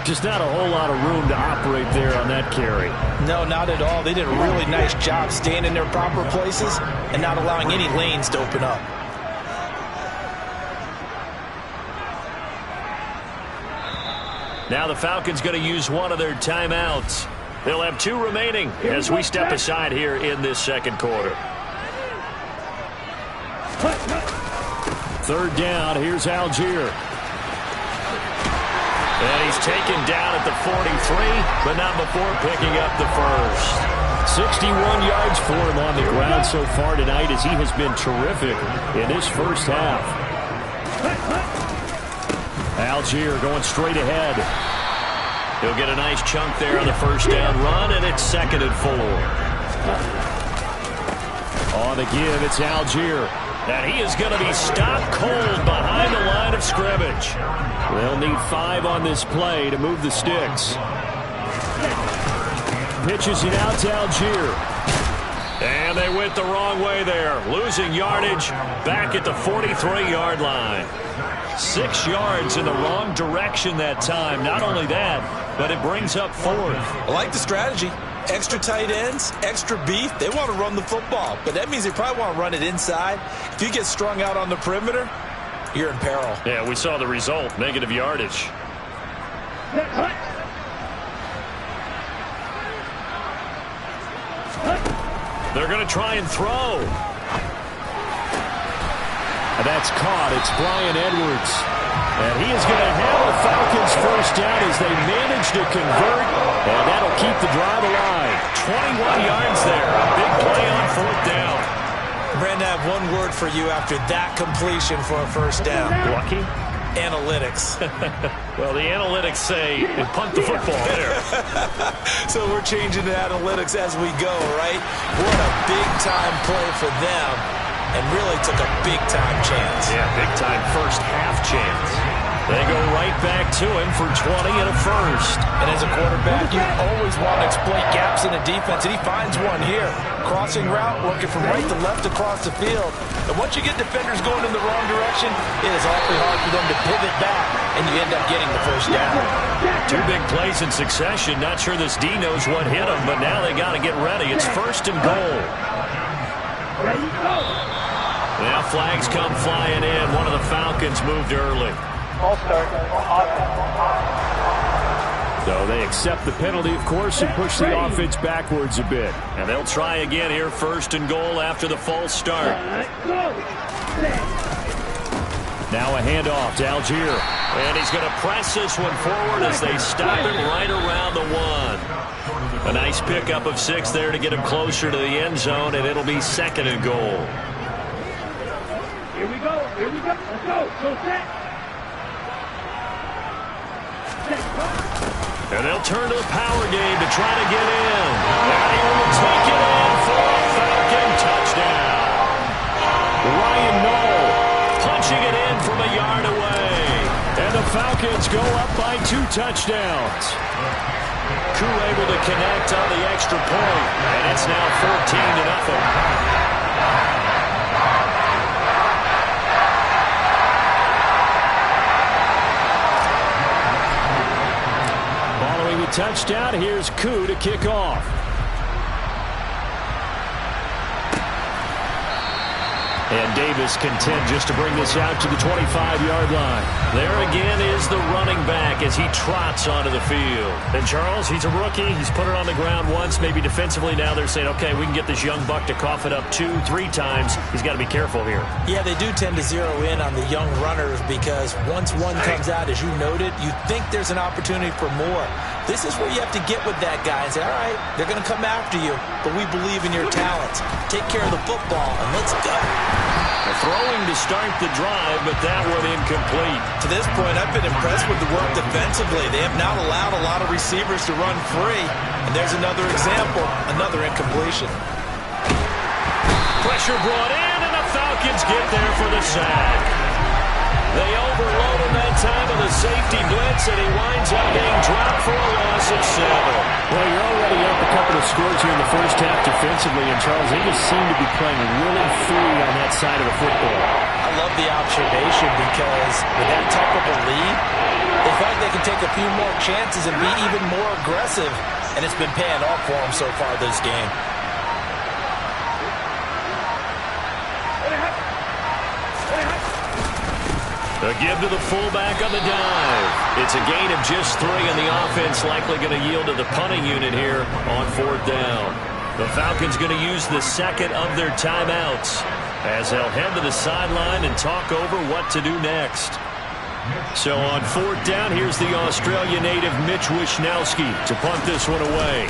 Just not a whole lot of room to operate there on that carry. No, not at all. They did a really nice job staying in their proper places and not allowing any lanes to open up. Now the Falcons going to use one of their timeouts. They'll have 2 remaining as we step aside here in this second quarter. Third down, here's Algier. And he's taken down at the 43, but not before picking up the first. 61 yards for him on the ground so far tonight as he has been terrific in this first half. Algier going straight ahead. He'll get a nice chunk there on the first down run, and it's 2nd and 4. On the give, it's Algier. And he is going to be stopped cold behind the line of scrimmage. They'll need 5 on this play to move the sticks. Pitches it out to Algier. And they went the wrong way there. Losing yardage back at the 43-yard line. 6 yards in the wrong direction that time. Not only that, but it brings up 4th. I like the strategy. Extra tight ends, extra beef. They want to run the football, but that means they probably want to run it inside. If you get strung out on the perimeter, you're in peril. Yeah, we saw the result, negative yardage. They're going to try and throw. And that's caught. It's Bryan Edwards. And he is going to have the Falcons first down as they manage to convert. And that'll keep the drive alive. 21 yards there. A big play on fourth down. Brandon, I have one word for you after that completion for a first down. Lucky? Analytics. Well, the analytics say punt the football there. So we're changing the analytics as we go, right? What a big-time play for them, and really took a big-time chance. Yeah, big-time first half chance. They go right back to him for 20 and a first. And as a quarterback, you always want to exploit gaps in the defense, and he finds one here. Crossing route, working from right to left across the field. And once you get defenders going in the wrong direction, it is awfully hard for them to pivot back, and you end up getting the first down. Two big plays in succession. Not sure this D knows what hit him, but now they got to get ready. It's first and goal. Now flags come flying in. One of the Falcons moved early. All start. So they accept the penalty, of course, and push the offense backwards a bit. And they'll try again here, first and goal after the false start. Now a handoff to Algier. And he's going to press this one forward as they stop him right around the one. A nice pickup of 6 there to get him closer to the end zone, and it'll be second and goal. Here we go. Let's go. So set. And they'll turn to the power game to try to get in. And he will take it in for a Falcon touchdown. Ryan Knoll punching it in from a yard away. And the Falcons go up by 2 touchdowns. Koo able to connect on the extra point. And it's now 14-0. Touchdown. Here's Koo to kick off. And Davis content just to bring this out to the 25-yard line. There again is the running back as he trots onto the field. And Charles, he's a rookie. He's put it on the ground once. Maybe defensively now they're saying, okay, we can get this young buck to cough it up 2, 3 times. He's got to be careful here. Yeah, they do tend to zero in on the young runners because once one comes out, as you noted, you think there's an opportunity for more. This is where you have to get with that guy and say, all right, they're going to come after you, but we believe in your talents. Take care of the football, and let's go. Throwing to start the drive, but that one incomplete. To this point, I've been impressed with the work defensively. They have not allowed a lot of receivers to run free. And there's another example, another incompletion. Pressure brought in, and the Falcons get there for the sack. They overload him that time with a safety blitz, and he winds up being dropped for a loss of 7. Well, you're already up a couple of scores here in the first half defensively, and Charles, they just seem to be playing really free on that side of the football. I love the observation because with that type of a lead, they feel like they can take a few more chances and be even more aggressive, and it's been paying off for them so far this game. A give to the fullback on the dive. It's a gain of just 3, and the offense likely going to yield to the punting unit here on 4th down. The Falcons going to use the second of their timeouts as they'll head to the sideline and talk over what to do next. So on 4th down, here's the Australia native Mitch Wishnowsky to punt this one away.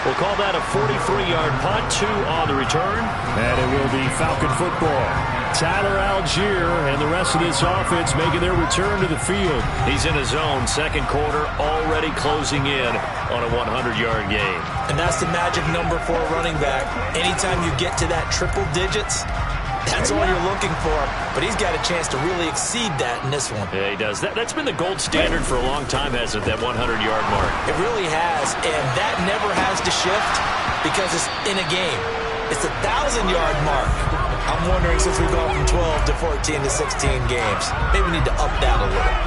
We'll call that a 43-yard punt, 2 on the return. And it will be Falcon football. Tyler Algier and the rest of this offense making their return to the field. He's in his zone, second quarter, already closing in on a 100-yard game. And that's the magic number for a running back. Anytime you get to that triple digits, that's all you're looking for. But he's got a chance to really exceed that in this one. Yeah, he does. That's been the gold standard for a long time, hasn't it, that 100-yard mark? It really has, and that never has to shift because it's in a game. It's a 1,000-yard mark. I'm wondering, since we've gone from 12 to 14 to 16 games, maybe we need to up that a little.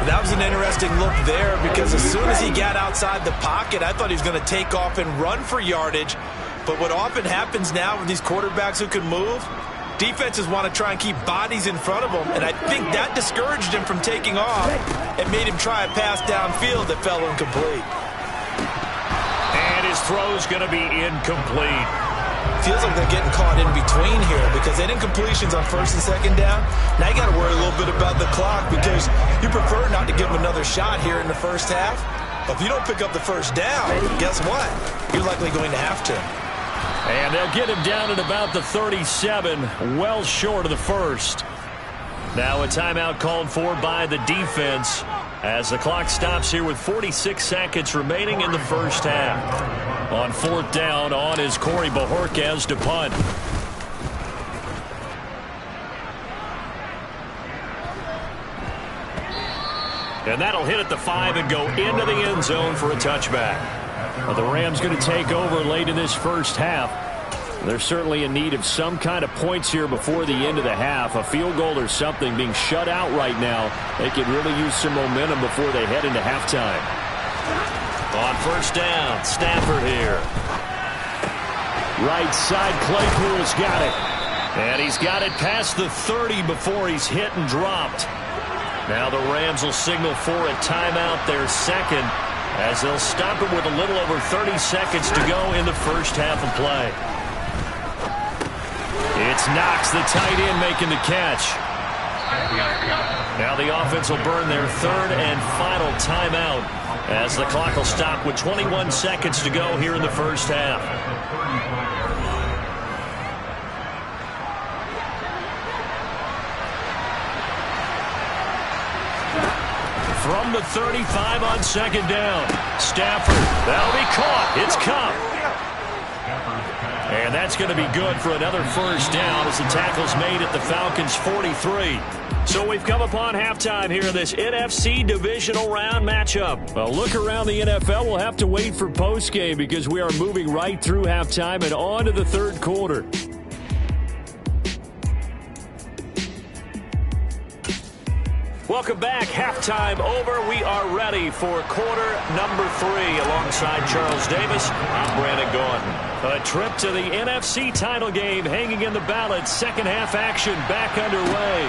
That was an interesting look there because as soon as he got outside the pocket, I thought he was going to take off and run for yardage. But what often happens now with these quarterbacks who can move, Defenses want to try and keep bodies in front of them, and I think that discouraged him from taking off and made him try a pass downfield that fell incomplete. And his throw's going to be incomplete. Feels like they're getting caught in between here because they didn't completions on first and second down. Now you got to worry a little bit about the clock because you prefer not to give them another shot here in the first half. But if you don't pick up the first down, guess what? You're likely going to have to. And they'll get him down at about the 37, well short of the first. Now a timeout called for by the defense as the clock stops here with 46 seconds remaining in the first half. On fourth down, on is Corey Bojorquez to punt. And that'll hit at the 5 and go into the end zone for a touchback. Well, the Rams going to take over late in this first half. They're certainly in need of some kind of points here before the end of the half. A field goal or something. Being shut out right now, they could really use some momentum before they head into halftime. On first down, Stafford here. Right side, Claypool's got it. And he's got it past the 30 before he's hit and dropped. Now the Rams will signal for a timeout, their second, as they'll stop it with a little over 30 seconds to go in the first half of play. It's Knox, the tight end, making the catch. Now the offense will burn their third and final timeout as the clock will stop with 21 seconds to go here in the first half. From the 35 on second down, Stafford, that'll be caught. It's Kupp. And that's going to be good for another first down as the tackle's made at the Falcons' 43. So we've come upon halftime here in this NFC divisional round matchup. A look around the NFL, we'll have to wait for postgame because we are moving right through halftime and on to the third quarter. Welcome back. Halftime over. We are ready for quarter number 3. Alongside Charles Davis, I'm Brandon Gordon. A trip to the NFC title game hanging in the balance. Second half action back underway.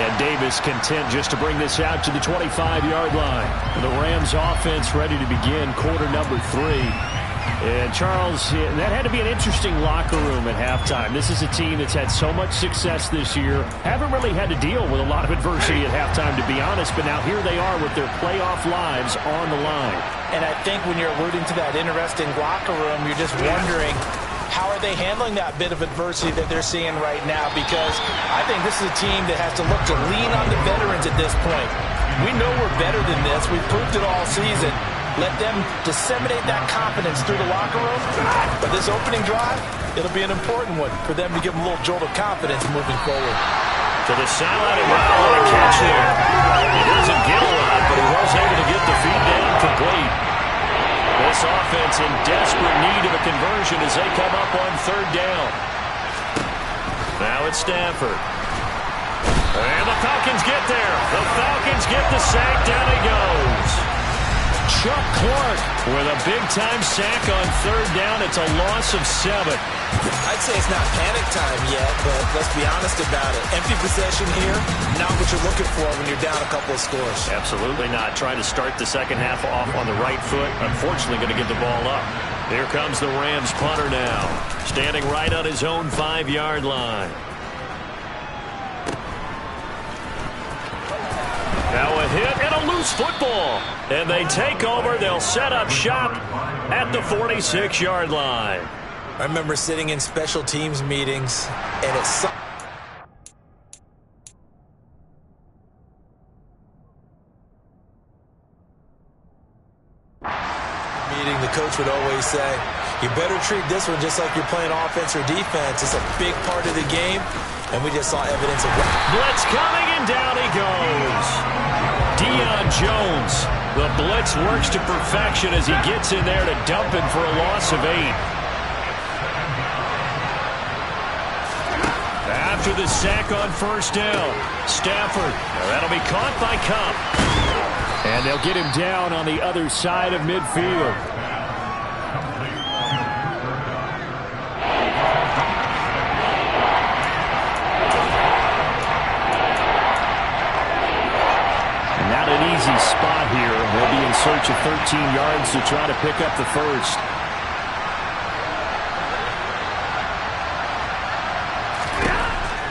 And Davis content just to bring this out to the 25-yard line. The Rams offense ready to begin quarter number 3. And Charles, that had to be an interesting locker room at halftime. This is a team that's had so much success this year. Haven't really had to deal with a lot of adversity at halftime, to be honest. But now here they are with their playoff lives on the line. And I think when you're alluding to that interesting locker room, you're just wondering, how are they handling that bit of adversity that they're seeing right now? Because I think this is a team that has to look to lean on the veterans at this point. We know we're better than this. We've proved it all season. Let them disseminate that confidence through the locker room. But this opening drive, it'll be an important one for them to give them a little jolt of confidence moving forward. To the sideline, and wow, what a catch there. He doesn't get a lot, but he was able to get the feed down complete. This offense in desperate need of a conversion as they come up on third down. Now it's Stafford. And the Falcons get there. The Falcons get the sack. Down he goes. Chuck Clark with a big-time sack on third down. It's a loss of 7. I'd say it's not panic time yet, but let's be honest about it. Empty possession here, not what you're looking for when you're down a couple of scores. Absolutely not. Trying to start the second half off on the right foot. Unfortunately, going to give the ball up. Here comes the Rams punter now. Standing right on his own 5-yard line. Now a hit and a loose football. And they take over. They'll set up shop at the 46-yard line. I remember sitting in special teams meetings, and it's meeting, the coach would always say, you better treat this one just like you're playing offense or defense. It's a big part of the game, and we just saw evidence of that. Blitz coming, and down he goes. Deion Jones. The blitz works to perfection as he gets in there to dump him for a loss of 8. After the sack on first down, Stafford. That'll be caught by Kupp. And they'll get him down on the other side of midfield. easy spot here. They'll be in search of 13 yards to try to pick up the first.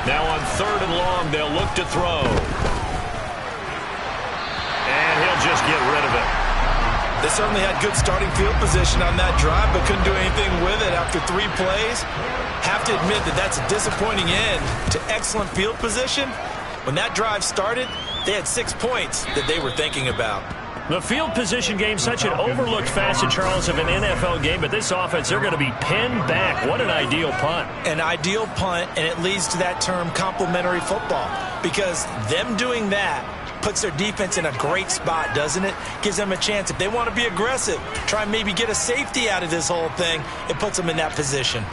Now on 3rd and long, they'll look to throw. And he'll just get rid of it. They certainly had good starting field position on that drive, but couldn't do anything with it after 3 plays. Have to admit that that's a disappointing end to excellent field position. When that drive started, they had 6 points that they were thinking about. The field position game, such an overlooked facet, Charles, of an NFL game, but this offense, they're going to be pinned back. What an ideal punt. An ideal punt, and it leads to that term complementary football, because them doing that puts their defense in a great spot, doesn't it? Gives them a chance. If they want to be aggressive, try and maybe get a safety out of this whole thing, it puts them in that position.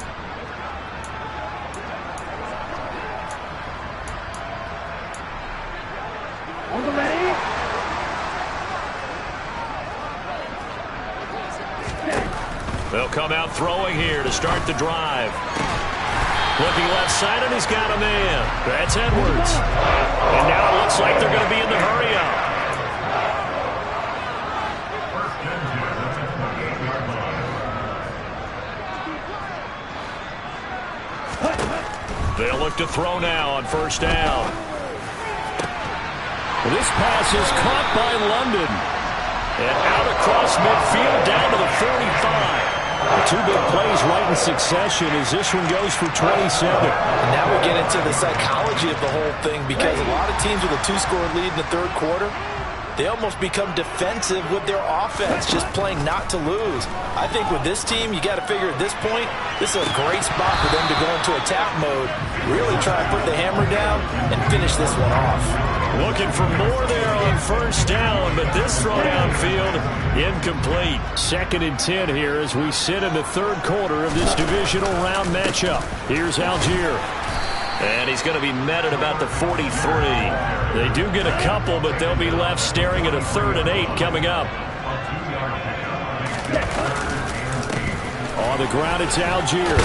They'll come out throwing here to start the drive. Looking left side, and he's got a man. That's Edwards. And now it looks like they're going to be in the hurry-up. They'll look to throw now on 1st down. This pass is caught by London. And out across midfield down to the 45. The 2 big plays right in succession as this one goes for 27. And now we get into the psychology of the whole thing, because a lot of teams with a 2-score lead in the 3rd quarter, they almost become defensive with their offense, just playing not to lose. I think with this team, you got to figure at this point, this is a great spot for them to go into attack mode, really try to put the hammer down and finish this one off. Looking for more there on 1st down, but this throw downfield incomplete. 2nd and 10 here as we sit in the 3rd quarter of this divisional round matchup. Here's Algier. And he's going to be met at about the 43. They do get a couple, but they'll be left staring at a 3rd and 8 coming up. On the ground, it's Algier.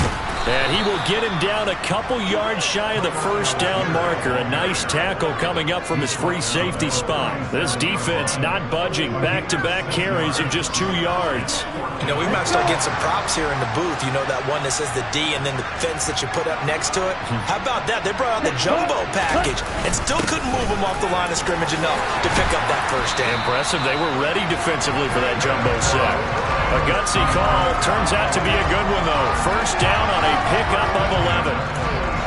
And he will get him down a couple yards shy of the 1st down marker. A nice tackle coming up from his free safety spot. This defense not budging. Back-to-back carries of just 2 yards. You know, we might start getting some props here in the booth. You know, that one that says the D and then the fence that you put up next to it. How about that? They brought out the jumbo package and still couldn't move them off the line of scrimmage enough to pick up that 1st down. Impressive. They were ready defensively for that jumbo set. A gutsy call. Turns out to be a good one, though. 1st down on a pickup of 11.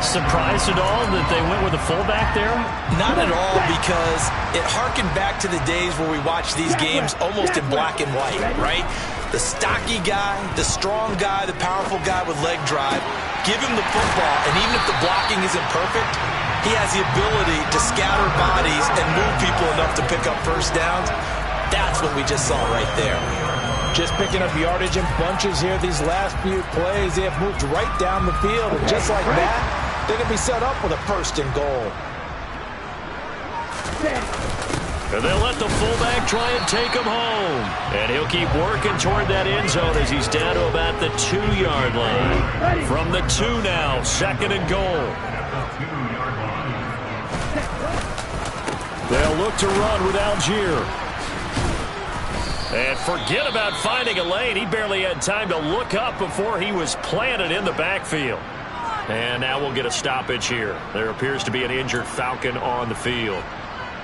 Surprised at all that they went with a fullback there? Not at all, because it harkened back to the days where we watched these games almost in black and white, right? The stocky guy, the strong guy, the powerful guy with leg drive. Give him the football, and even if the blocking isn't perfect, he has the ability to scatter bodies and move people enough to pick up 1st downs. That's what we just saw right there. Just picking up yardage in bunches here these last few plays. They have moved right down the field, and just like that, they can be set up with a 1st and goal. And they'll let the fullback try and take him home. And he'll keep working toward that end zone as he's down to about the 2-yard line. From the 2 now, 2nd and goal. They'll look to run with Algier. And forget about finding a lane. He barely had time to look up before he was planted in the backfield. And now we'll get a stoppage here. There appears to be an injured Falcon on the field.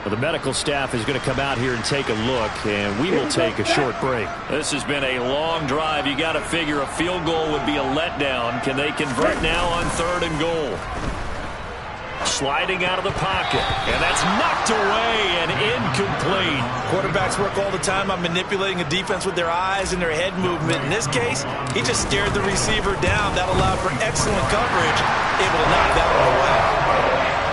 Well, the medical staff is going to come out here and take a look, and we will take a short break. This has been a long drive. You got to figure a field goal would be a letdown. Can they convert now on 3rd and goal? Sliding out of the pocket, and that's knocked away and incomplete. Quarterbacks work all the time on manipulating a defense with their eyes and their head movement. In this case, he just stared the receiver down. That allowed for excellent coverage, able to knock that one away.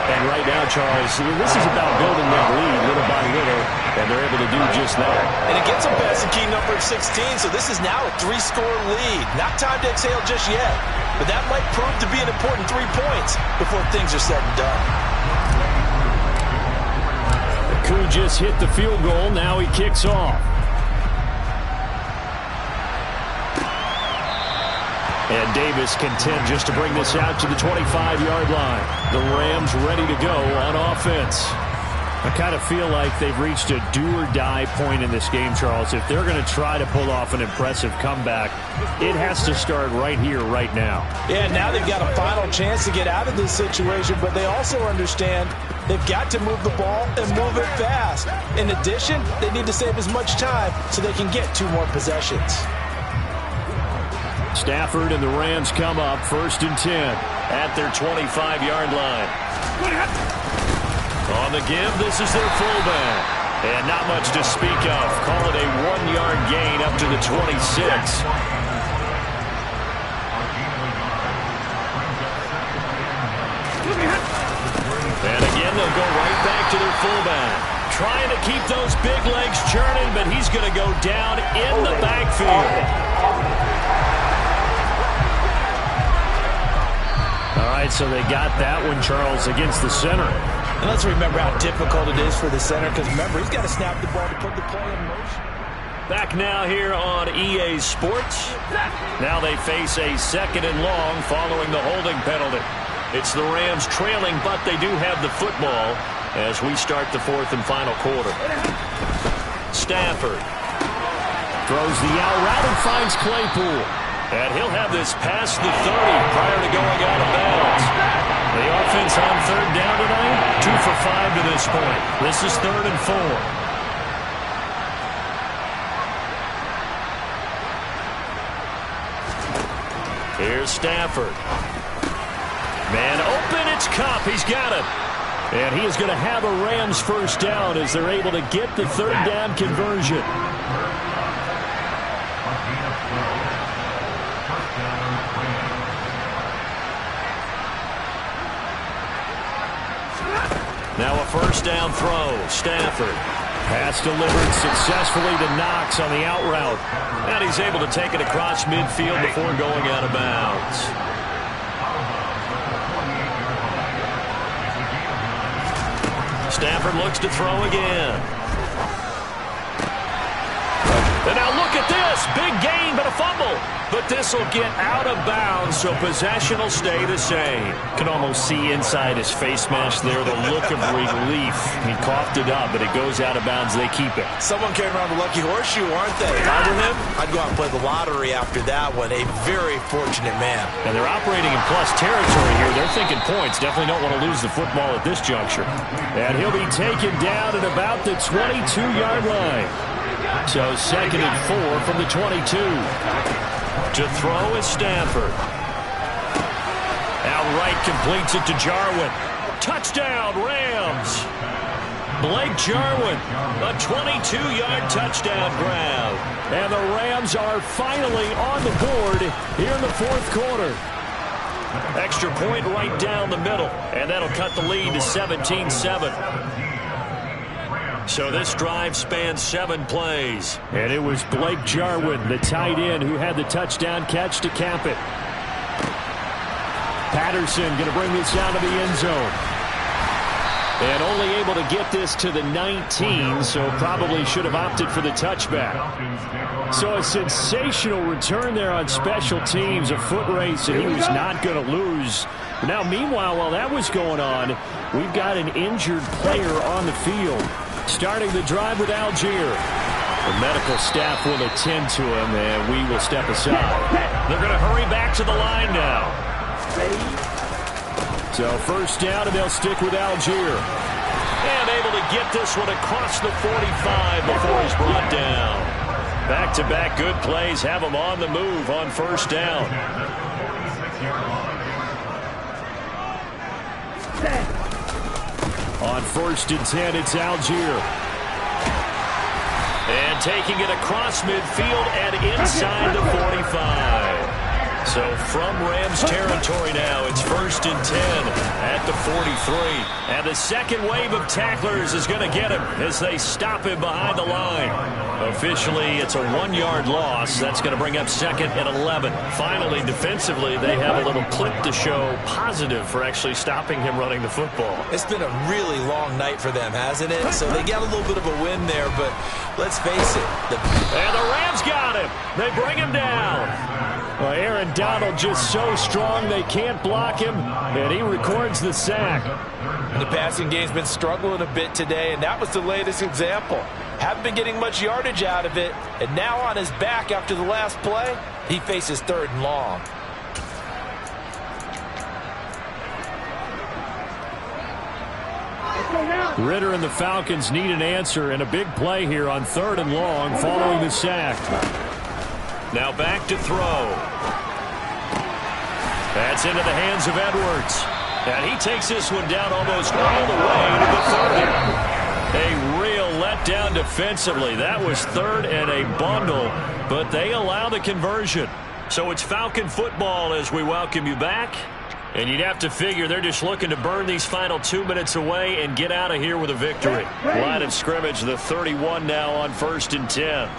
And right now, Charles, this is about building that lead little by little, and they're able to do just that. And it gets them past the key number of 16, so this is now a 3-score lead. Not time to exhale just yet, but that might prove to be an important 3 points before things are said and done. Koo just hit the field goal. Now he kicks off. And Davis content just to bring this out to the 25-yard line. The Rams ready to go on offense. I kind of feel like they've reached a do-or-die point in this game, Charles. If they're going to try to pull off an impressive comeback, it has to start right here, right now. Yeah, now they've got a final chance to get out of this situation, but they also understand they've got to move the ball and move it fast. In addition, they need to save as much time so they can get 2 more possessions. Stafford and the Rams come up 1st and 10 at their 25-yard line. On the give, this is their fullback. And not much to speak of. Call it a 1-yard gain up to the 26. And again, they'll go right back to their fullback. Trying to keep those big legs churning, but he's going to go down in the backfield. All right, so they got that one, Charles, against the center. And let's remember how difficult it is for the center, because remember, he's got to snap the ball to put the play in motion. Back now here on EA Sports. Now they face a 2nd and long following the holding penalty. It's the Rams trailing, but they do have the football as we start the 4th and final quarter. Stafford throws the out route and finds Claypool. And he'll have this past the 30 prior to going out of bounds. The offense on 3rd down tonight, 2 for 5 to this point. This is 3rd and 4. Here's Stafford. Man open, it's Kupp. He's got it. And he is going to have a Rams 1st down as they're able to get the 3rd down conversion. Now a 1st down throw. Stafford. Pass delivered successfully to Knox on the out route. And he's able to take it across midfield before going out of bounds. Stafford looks to throw again. And now look at this. Big gain, but a fumble. But this will get out of bounds, so possession will stay the same. Can almost see inside his face mask there the look of relief. He coughed it up, but it goes out of bounds. They keep it. Someone came around the lucky horseshoe, aren't they? If I were him, I'd go out and play the lottery after that one. A very fortunate man. And they're operating in plus territory here. They're thinking points. Definitely don't want to lose the football at this juncture. And he'll be taken down at about the 22-yard line. So 2nd and 4 from the 22. To throw is Stafford. Outright completes it to Jarwin. Touchdown, Rams. Blake Jarwin, a 22-yard touchdown grab. And the Rams are finally on the board here in the 4th quarter. Extra point right down the middle, and that'll cut the lead to 17-7. So this drive spans 7 plays. And it was Blake Jarwin, the tight end, who had the touchdown catch to cap it. Patterson going to bring this down to the end zone. And only able to get this to the 19, so probably should have opted for the touchback. So a sensational return there on special teams, a foot race, and he was not going to lose. Now, meanwhile, while that was going on, we've got an injured player on the field. Starting the drive with Algier. The medical staff will attend to him, and we will step aside. They're going to hurry back to the line now. So 1st down, and they'll stick with Algier. And able to get this one across the 45 before he's brought down. Back-to-back good plays have him on the move on 1st down. On 1st and 10, it's Algier. And taking it across midfield and inside the 45. So from Rams territory now, it's 1st and 10 at the 43. And the 2nd wave of tacklers is going to get him as they stop him behind the line. Officially, it's a 1-yard loss. That's going to bring up 2nd and 11. Finally, defensively, they have a little clip to show positive for actually stopping him running the football. It's been a really long night for them, hasn't it? So they got a little bit of a win there, but let's face it. And the Rams got him. They bring him down. Well, Aaron Donald just so strong they can't block him, and he records the sack. And the passing game's been struggling a bit today, and that was the latest example. Haven't been getting much yardage out of it, and now on his back after the last play, he faces 3rd and long. Ridder and the Falcons need an answer, and a big play here on 3rd and long following the sack. Now back to throw. That's into the hands of Edwards. And he takes this one down almost all the way to the 30. A real letdown defensively. That was 3rd and a bundle, but they allow the conversion. So it's Falcon football as we welcome you back. And you'd have to figure they're just looking to burn these final 2 minutes away and get out of here with a victory. Line of scrimmage, the 31 now on 1st and 10.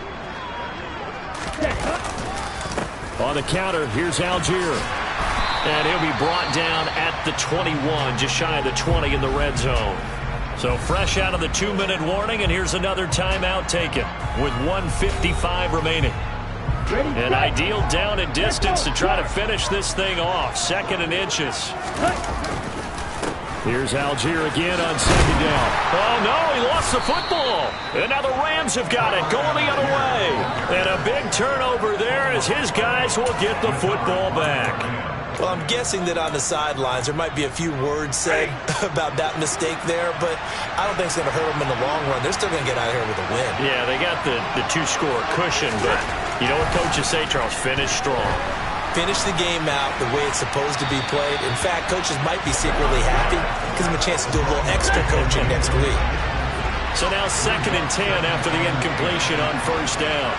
On the counter, here's Algier. And he'll be brought down at the 21, just shy of the 20 in the red zone. So fresh out of the 2-minute warning, and here's another timeout taken with 1:55 remaining. An ideal down and distance to try to finish this thing off. 2nd and inches. Here's Algier again on 2nd down. Oh, no, he lost the football. And now the Rams have got it, going the other way. And a big turnover there as his guys will get the football back. Well, I'm guessing that on the sidelines there might be a few words said about that mistake there, but I don't think it's going to hurt them in the long run. They're still going to get out of here with a win. Yeah, they got the 2-score cushion, but you know what coaches say, Charles? Finish strong. Finish the game out the way it's supposed to be played. In fact, coaches might be secretly happy. Gives them a chance to do a little extra coaching next week. So now 2nd and 10 after the incompletion on 1st down.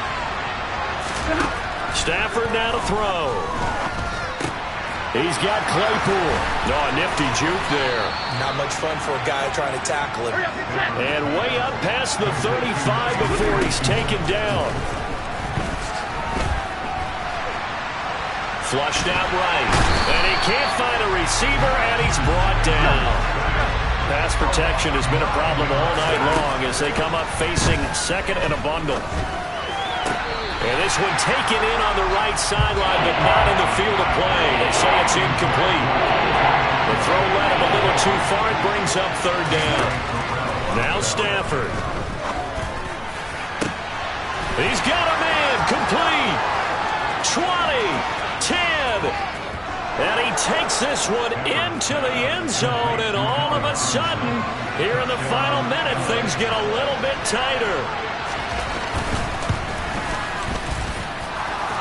Stafford now to throw. He's got Claypool. Oh, nifty juke there. Not much fun for a guy trying to tackle him. And way up past the 35 before he's taken down. Flushed out right. And he can't find a receiver, and he's brought down. Pass protection has been a problem all night long as they come up facing 2nd and a bundle. And this one taken in on the right sideline, but not in the field of play. They say it's incomplete. The throw led him a little too far. It brings up 3rd down. Now Stafford. He's got a man. Complete. 20. 10. And he takes this one into the end zone. And all of a sudden, here in the final minute, things get a little bit tighter.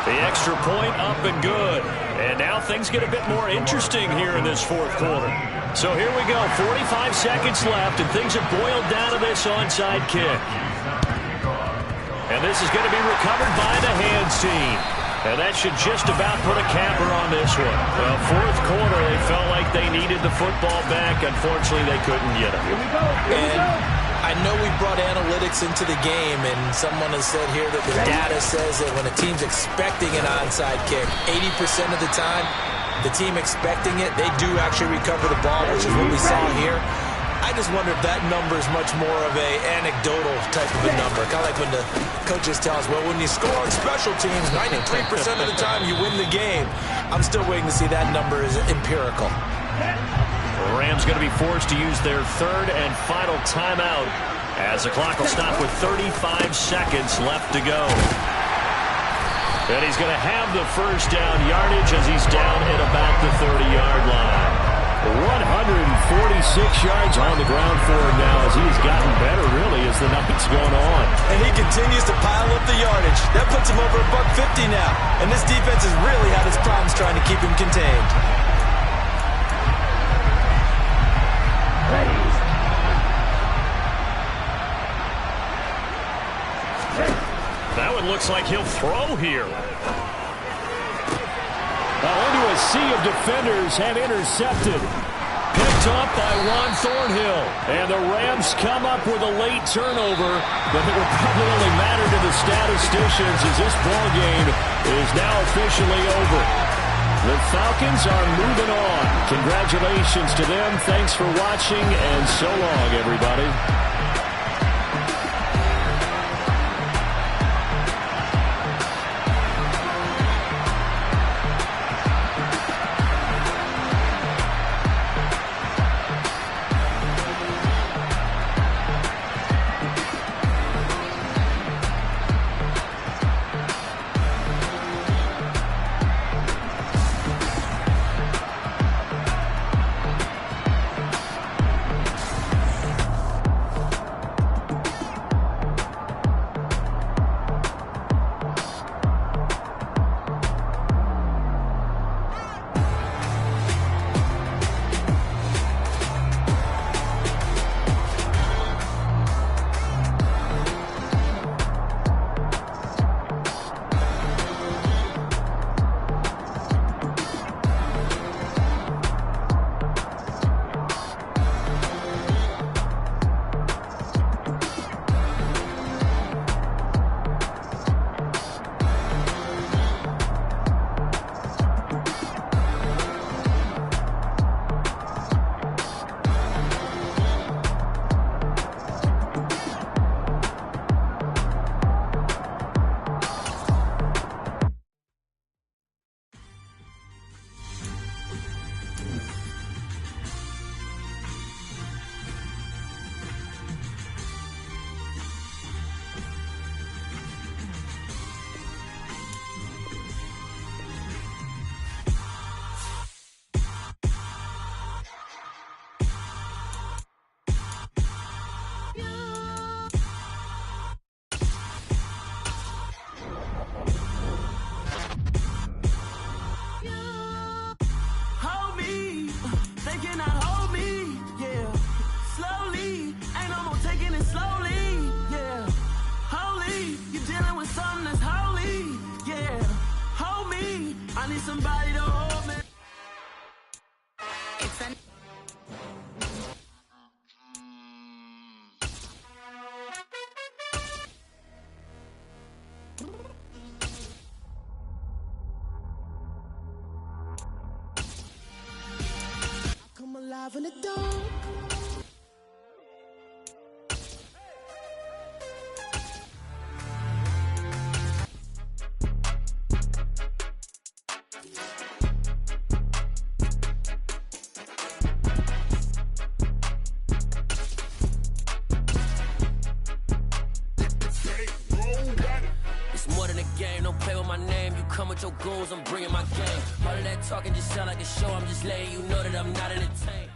The extra point up and good. And now things get a bit more interesting here in this 4th quarter. So here we go. 45 seconds left, and things have boiled down to this onside kick. And this is going to be recovered by the hands team. And that should just about put a capper on this one. Well, 4th quarter, they felt like they needed the football back. Unfortunately, they couldn't get it. And I know we brought analytics into the game, and someone has said here that the data says that when a team's expecting an onside kick, 80% of the time, the team expecting it, they do actually recover the ball, which is what we saw here. I just wonder if that number is much more of a anecdotal type of a number. Kind of like when the coaches tell us, well, when you score on special teams, 93% of the time you win the game. I'm still waiting to see that number is empirical. The Rams going to be forced to use their 3rd and final timeout as the clock will stop with 35 seconds left to go. And he's going to have the 1st down yardage as he's down at about the 30-yard line. 146 yards on the ground for him now as he's gotten better, really, as the night's going on. And he continues to pile up the yardage. That puts him over $150 now. And this defense has really had its problems trying to keep him contained. That one looks like he'll throw here. Into a sea of defenders have intercepted. Picked up by Juan Thornhill. And the Rams come up with a late turnover, but it will probably only matter to the statisticians as this ball game is now officially over. The Falcons are moving on. Congratulations to them. Thanks for watching, and so long, everybody. need somebody to hold me. Come alive in the dark. It's more than a game, don't play with my name. You come with your goons, I'm bringing my game. All of that talking just sound like a show. I'm just letting you know that I'm not entertained.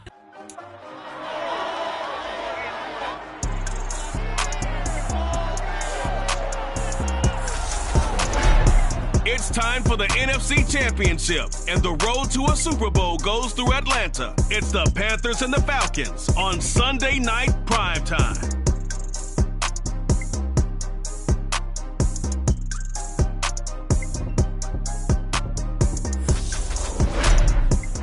It's time for the NFC Championship, and the road to a Super Bowl goes through Atlanta. It's the Panthers and the Falcons on Sunday Night Primetime.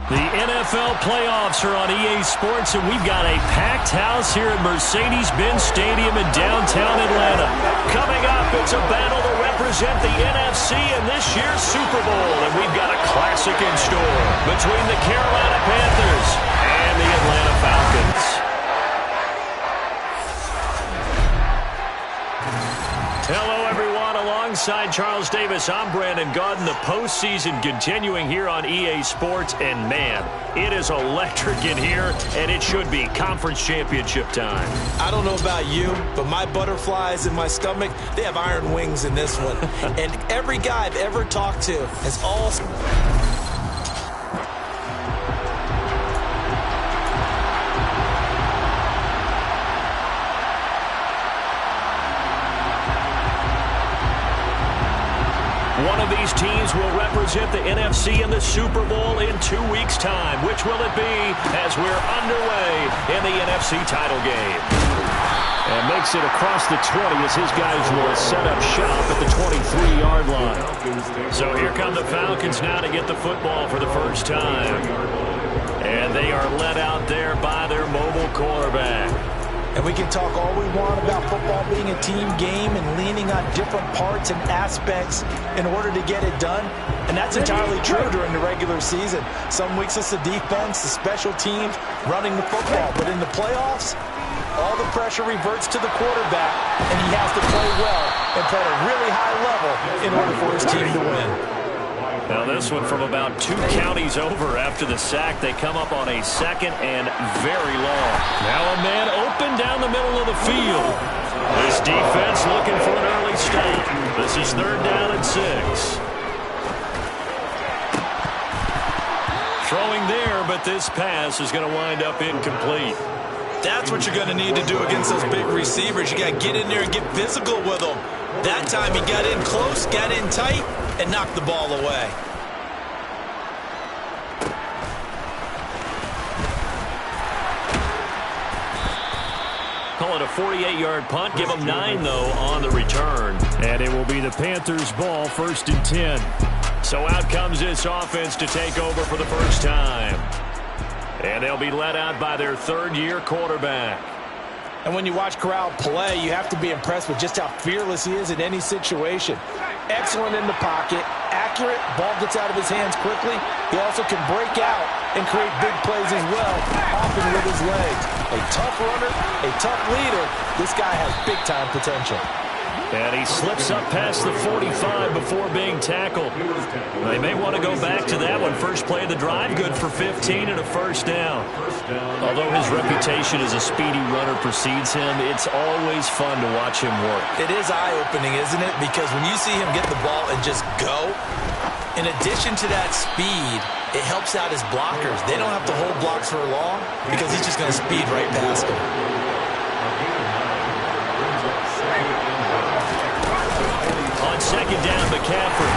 The NFL playoffs are on EA Sports, and we've got a packed house here at Mercedes-Benz Stadium in downtown Atlanta. Coming up, it's a battle to represent the NFC in this year's Super Bowl, and we've got a classic in store between the Carolina Panthers and the Atlanta Falcons. Hello, everyone. Alongside Charles Davis, I'm Brandon Gaudin. The postseason continuing here on EA Sports, and man, it is electric in here, and it should be conference championship time. I don't know about you, but my butterflies in my stomach, they have iron wings in this one. And every guy I've ever talked to has all... One of these teams will represent the NFC in the Super Bowl in 2 weeks' time. Which will it be as we're underway in the NFC title game? And makes it across the 20 as his guys will set up shop at the 23-yard line. So here come the Falcons now to get the football for the first time. And they are led out there by their mobile quarterback. And we can talk all we want about football being a team game and leaning on different parts and aspects in order to get it done. And that's entirely true during the regular season. Some weeks it's the defense, the special teams, running the football. But in the playoffs, all the pressure reverts to the quarterback, and he has to play well and play at a really high level in order for his team to win. Now this one from about 2 counties over after the sack. They come up on a second and very long. Now a man open down the middle of the field. This defense looking for an early stop. This is 3rd down and 6. Throwing there, but this pass is going to wind up incomplete. That's what you're going to need to do against those big receivers. You got to get in there and get physical with them. That time he got in close, got in tight, and knocked the ball away. Call it a 48-yard punt. Give them 9, though, on the return. And it will be the Panthers' ball, 1st and 10. So out comes this offense to take over for the first time. And they'll be led out by their 3rd-year quarterback. And when you watch Corral play, you have to be impressed with just how fearless he is in any situation. Excellent in the pocket, accurate, ball gets out of his hands quickly. He also can break out and create big plays as well, often with his legs. A tough runner, a tough leader. This guy has big-time potential. And he slips up past the 45 before being tackled. They may want to go back to that one. First play of the drive, good for 15 and a 1st down. Although his reputation as a speedy runner precedes him, it's always fun to watch him work. It is eye-opening, isn't it? Because when you see him get the ball and just go, in addition to that speed, it helps out his blockers. They don't have to hold blocks for long because he's just going to speed right past them. On 2nd down, McCaffrey.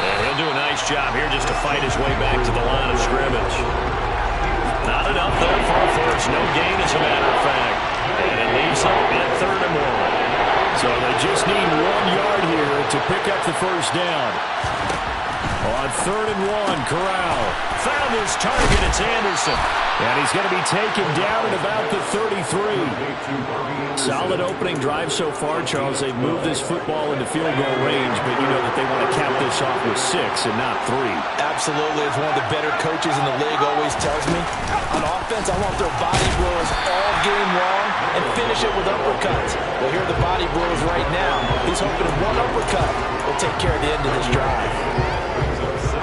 And he'll do a nice job here just to fight his way back to the line of scrimmage. Not enough there for a first. No gain, as a matter of fact. And it leaves him at 3rd and 1. So they just need 1 yard here to pick up the first down. On 3rd and 1, Corral found his target. It's Anderson. And he's going to be taken down at about the 33. Solid opening drive so far, Charles. They've moved this football into field goal range, but you know that they want to cap this off with 6 and not 3. Absolutely. As one of the better coaches in the league always tells me, on offense, I want their body blows all game long and finish it with uppercuts. Well, here are the body blows right now. He's hoping one uppercut will take care of the end of this drive.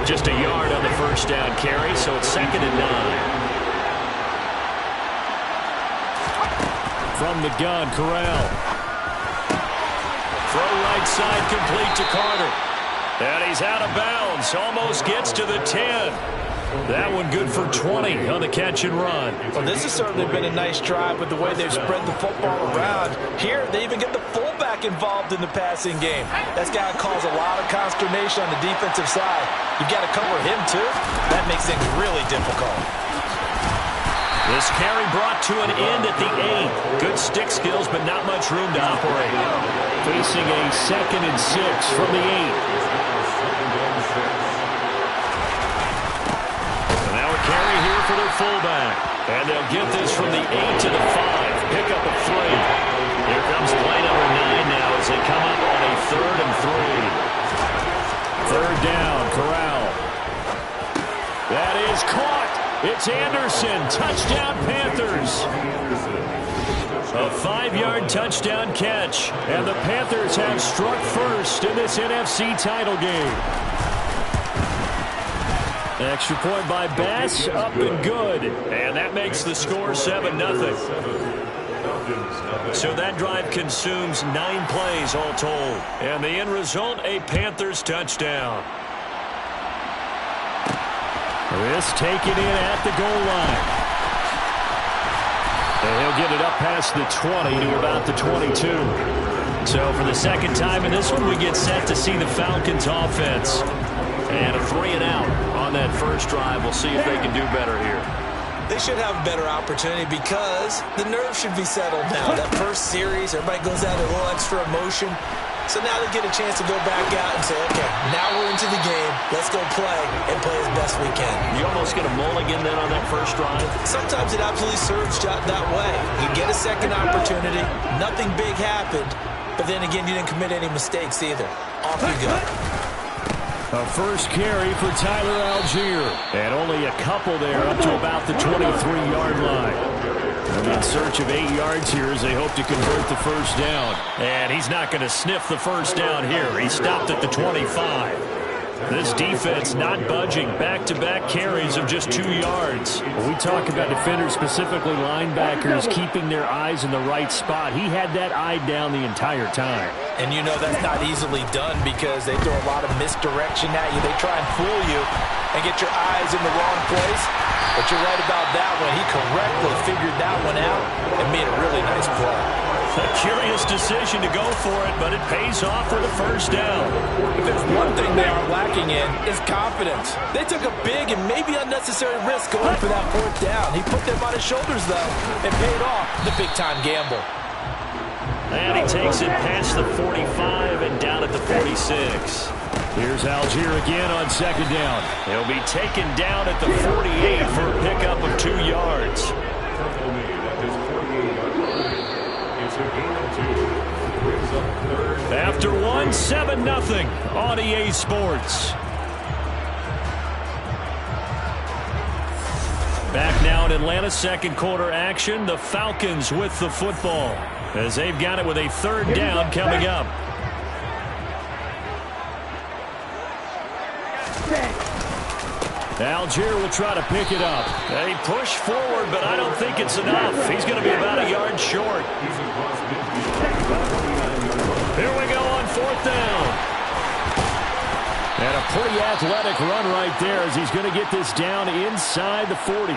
Just a yard on the first down carry, so it's 2nd and 9. From the gun, Corral. Throw right side, complete to Carter. And he's out of bounds. Almost gets to the 10. That one good for 20 on the catch and run. Well, this has certainly been a nice drive with the way they've spread the football around. Here, they even get the fullback involved in the passing game. That's got to cause a lot of consternation on the defensive side. You've got to cover him, too. That makes things really difficult. This carry brought to an end at the 8. Good stick skills, but not much room to operate. Facing a 2nd and 6 from the 8. And now a carry here for their fullback. And they'll get this from the 8 to the 5. Pick up a 3. Here comes play number 9 now as they come up on a 3rd and 3. 3rd down, Corral. That is caught. It's Anderson. Touchdown, Panthers. A 5-yard touchdown catch. And the Panthers have struck first in this NFC title game. Extra point by Bass. Up and good. And that makes the score 7-0. So that drive consumes 9 plays all told. And the end result, a Panthers touchdown. This taken in at the goal line. And he'll get it up past the 20 to about the 22. So for the second time in this one, we get set to see the Falcons offense. And a 3 and out on that first drive. We'll see if they can do better here. They should have a better opportunity because the nerves should be settled now. That first series, everybody goes out with a little extra emotion. So now they get a chance to go back out and say, okay, now we're into the game. Let's go play and play as best we can. You almost get a mulligan then on that first drive? Sometimes it absolutely serves that way. You get a second opportunity. Nothing big happened. But then again, you didn't commit any mistakes either. Off you go. A first carry for Tyler Algier. And only a couple there up to about the 23-yard line. They're in search of 8 yards here as they hope to convert the first down. And he's not going to sniff the first down here. He stopped at the 25. This defense not budging. Back-to-back carries of just 2 yards. When we talk about defenders, specifically linebackers, keeping their eyes in the right spot, he had that eye down the entire time. And you know that's not easily done because they throw a lot of misdirection at you. They try and fool you and get your eyes in the wrong place. But you're right about that one. He correctly figured that one out and made a really nice play. A curious decision to go for it, but it pays off for the first down. If there's one thing they are lacking in, is confidence. They took a big and maybe unnecessary risk going for that 4th down. He put them on his shoulders, though, and paid off the big-time gamble. And he takes it past the 45 and down at the 46. Here's Algier again on 2nd down. He'll be taken down at the 48 for a pickup of 2 yards. After 1, 7-0 on EA Sports. Back now in Atlanta, second quarter action. The Falcons with the football as they've got it with a 3rd down coming up. Algier will try to pick it up. They push forward, but I don't think it's enough. He's going to be about a yard short. Here we go on 4th down. And a pretty athletic run right there as he's going to get this down inside the 40.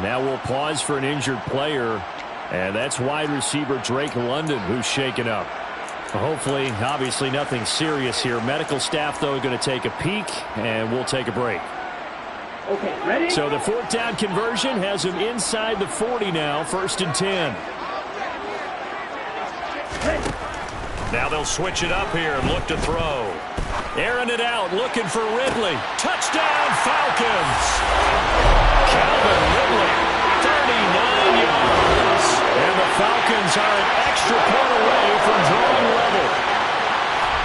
Now we'll pause for an injured player, and that's wide receiver Drake London who's shaken up. Hopefully, obviously nothing serious here. Medical staff, though, are going to take a peek, and we'll take a break. Okay, ready? So the 4th down conversion has him inside the 40 now, 1st and 10. Now they'll switch it up here and look to throw. Airing it out, looking for Ridley. Touchdown, Falcons! Calvin Ridley, 39 yards. And the Falcons are an extra point away from drawing level.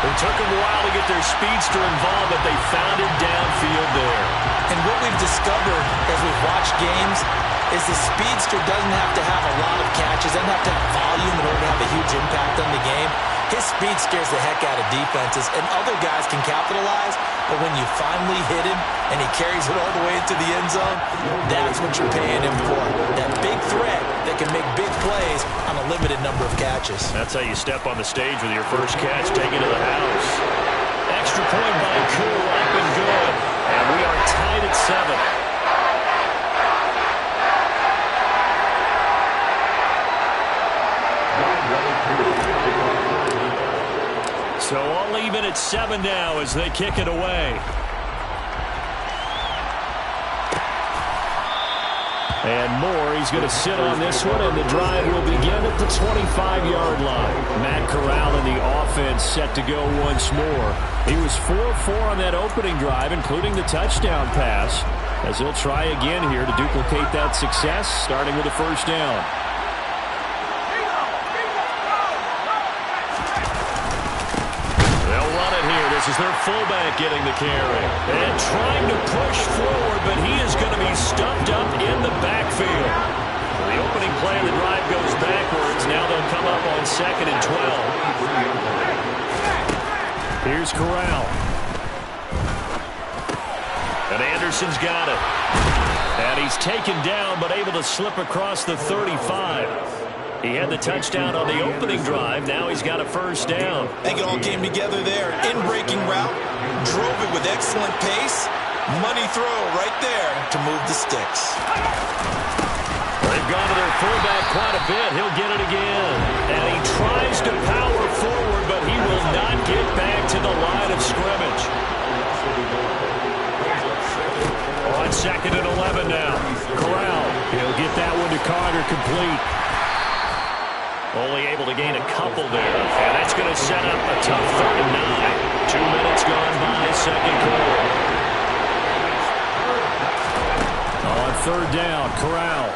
It took them a while to get their speedster involved, but they found it downfield there. And what we've discovered as we've watched games is the speedster doesn't have to have a lot of catches, doesn't have to have volume in order to have a huge impact on the game. His speed scares the heck out of defenses, and other guys can capitalize, but when you finally hit him and he carries it all the way into the end zone, that's what you're paying him for. That big threat that can make big plays on a limited number of catches. That's how you step on the stage with your first catch, take it to the house. Extra point by Koo, up and good. And we are tied at 7. So all even at 7 now as they kick it away. And Moore, he's going to sit on this one, and the drive will begin at the 25-yard line. Matt Corral in the offense set to go once more. He was 4-4 on that opening drive, including the touchdown pass, as he'll try again here to duplicate that success, starting with a first down. This is their fullback getting the carry. And trying to push forward, but he is going to be stuffed up in the backfield. The opening play of the drive goes backwards. Now they'll come up on 2nd and 12. Here's Corral. And Anderson's got it. And he's taken down, but able to slip across the 35. He had the touchdown on the opening drive. Now he's got a first down. I think it all came together there. In-breaking route, drove it with excellent pace. Money throw right there to move the sticks. They've gone to their fullback quite a bit. He'll get it again. And he tries to power forward, but he will not get back to the line of scrimmage. On 2nd and 11 now. Corral, he'll get that one to Carter, complete. Only able to gain a couple there. And that's going to set up a tough 3rd and 9. 2 minutes gone by, second quarter. On 3rd down, Corral.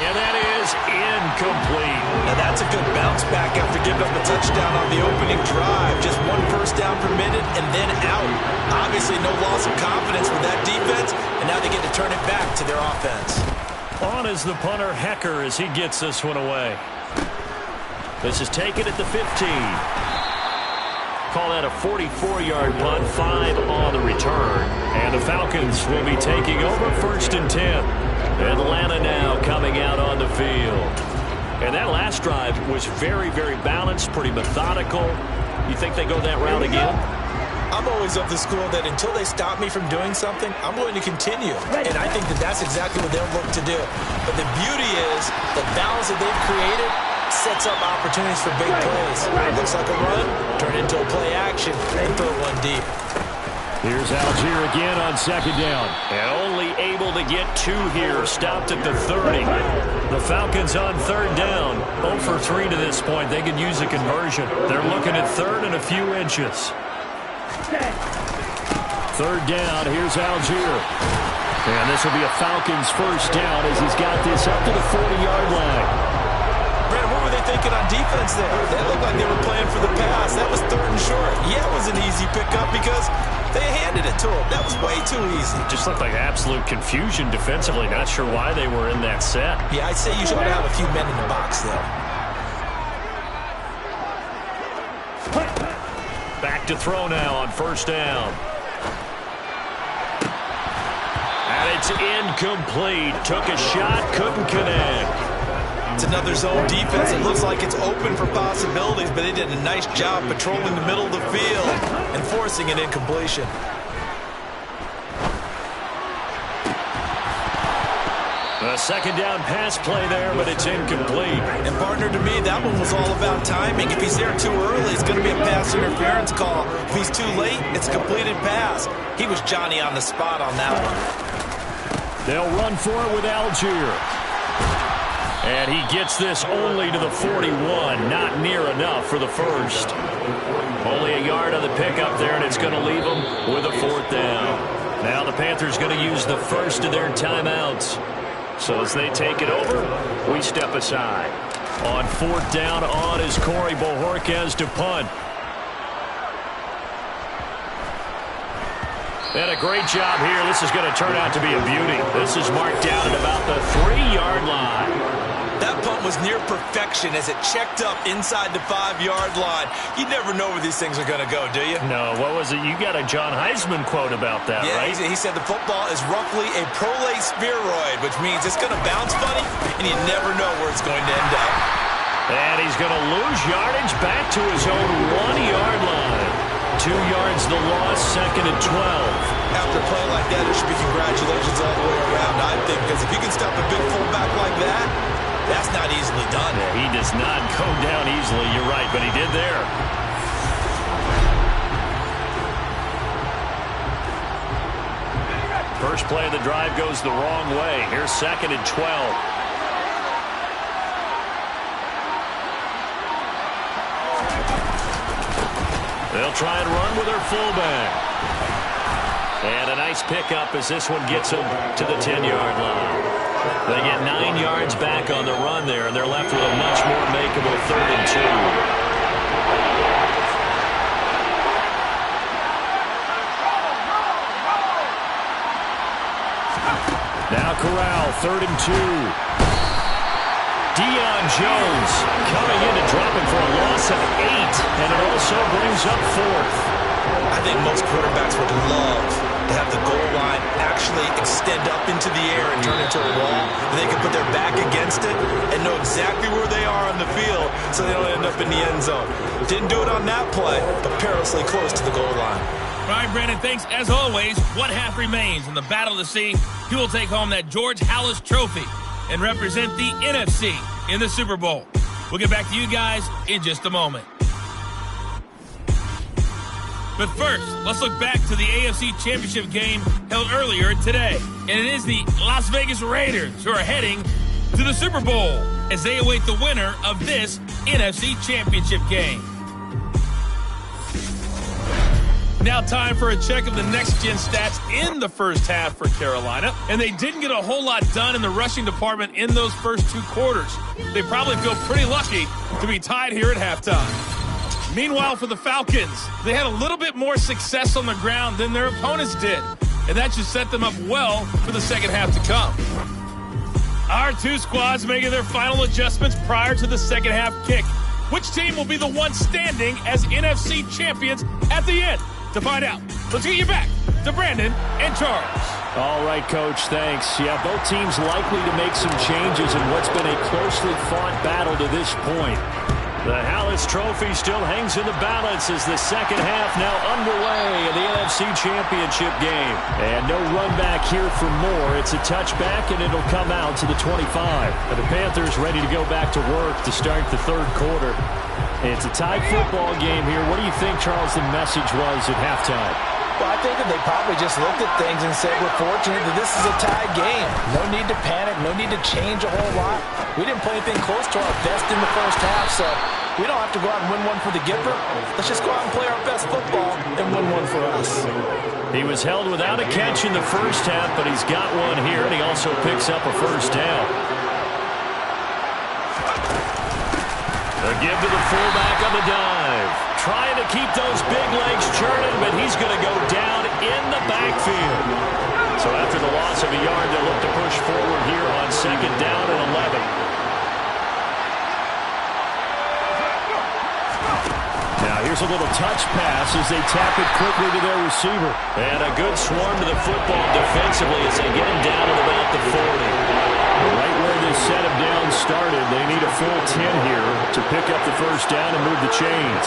And that is incomplete. Now that's a good bounce back after giving up a touchdown on the opening drive. Just 1 first down permitted and then out. Obviously no loss of confidence with that defense, and now they get to turn it back to their offense. On is the punter, Hecker, as he gets this one away. This is taken at the 15. Call that a 44-yard punt, 5 on the return. And the Falcons will be taking over 1st and 10. Atlanta now coming out on the field. And that last drive was very, very balanced, pretty methodical. You think they go that route again? I'm always of the school that until they stop me from doing something, I'm going to continue. And I think that that's exactly what they'll look to do. But the beauty is the balance that they've created sets up opportunities for big plays. Looks like a run, turn into a play action, and throw one deep. Here's Algier again on 2nd down. And only able to get 2 here, stopped at the 30. The Falcons on 3rd down. 0 for 3 to this point. They could use a conversion. They're looking at 3rd and a few inches. 3rd down, here's Algier. And this will be a Falcons first down as he's got this up to the 40-yard line. Brandon, what were they thinking on defense there? That looked like they were playing for the pass. That was 3rd and short. Yeah, it was an easy pickup because they handed it to him. That was way too easy. Just looked like absolute confusion defensively. Not sure why they were in that set. Yeah, I'd say you should have a few men in the box, though. Back to throw now on 1st down. And it's incomplete. Took a shot, couldn't connect. It's another zone defense. It looks like it's open for possibilities, but they did a nice job patrolling the middle of the field and forcing an incompletion. A 2nd down pass play there, but it's incomplete. And partner, to me, that one was all about timing. If he's there too early, it's going to be a pass interference call. If he's too late, it's a completed pass. He was Johnny on the spot on that one. They'll run for it with Algier. And he gets this only to the 41. Not near enough for the first. Only a yard on the pickup there, and it's going to leave them with a 4th down. Now the Panthers going to use the first of their timeouts. So as they take it over, we step aside. On 4th down, on is Corey Bojorquez to punt. And a great job here. This is going to turn out to be a beauty. This is marked down at about the 3-yard line. That punt was near perfection as it checked up inside the 5-yard line. You never know where these things are going to go, do you? No, what was it? You got a John Heisman quote about that, right? Yeah, he said the football is roughly a prolate spheroid, which means it's going to bounce funny, and you never know where it's going to end up. And he's going to lose yardage back to his own 1-yard line. 2 yards the loss, 2nd and 12. After a play like that, there should be congratulations all the way around, I think, because if you can stop a big fullback like that, that's not easily done. Yeah, he does not go down easily, you're right, but he did there. First play of the drive goes the wrong way. Here's 2nd and 12. They'll try and run with their fullback. And a nice pickup as this one gets them to the 10-yard line. They get 9 yards back on the run there, and they're left with a much more makeable 3rd and 2. Now Corral, 3rd and 2. Deion Jones coming in and dropping for a loss of 8, and it also brings up 4th. I think most quarterbacks would love to have the goal line actually extend up into the air and turn into a wall. They can put their back against it and know exactly where they are on the field so they don't end up in the end zone. Didn't do it on that play, but perilously close to the goal line. All right, Brandon, thanks. As always, one half remains in the battle to see who will take home that George Halas Trophy and represent the NFC in the Super Bowl. We'll get back to you guys in just a moment. But first, let's look back to the AFC Championship game held earlier today. And it is the Las Vegas Raiders who are heading to the Super Bowl as they await the winner of this NFC Championship game. Now time for a check of the next-gen stats in the first half for Carolina. And they didn't get a whole lot done in the rushing department in those first 2 quarters. They probably feel pretty lucky to be tied here at halftime. Meanwhile, for the Falcons, they had a little bit more success on the ground than their opponents did. And that should set them up well for the second half to come. Our 2 squads making their final adjustments prior to the second half kick. Which team will be the one standing as NFC champions at the end? To find out, let's get you back to Brandon and Charles. All right, Coach, thanks. Yeah, both teams likely to make some changes in what's been a closely fought battle to this point. The Halas Trophy still hangs in the balance as the second half now underway in the NFC Championship game. And no run back here for more. It's a touchback, and it'll come out to the 25. And the Panthers ready to go back to work to start the 3rd quarter. It's a tied football game here. What do you think, Charles, the message was at halftime? Well, I think that they probably just looked at things and said, we're fortunate that this is a tied game. No need to panic, no need to change a whole lot. We didn't play anything close to our best in the first half, so we don't have to go out and win one for the Gipper. Let's just go out and play our best football and win one for us. He was held without a catch in the first half, but he's got one here, and he also picks up a first down. A give to the fullback on the dive. Trying to keep those big legs churning, but he's going to go down in the backfield. So after the loss of a yard, they'll look to push forward here on 2nd down and 11. Now here's a little touch pass as they tap it quickly to their receiver. And a good swarm to the football defensively as they get him down at about the 40. Right where this set him down started, they need a full 10 here to pick up the first down and move the chains.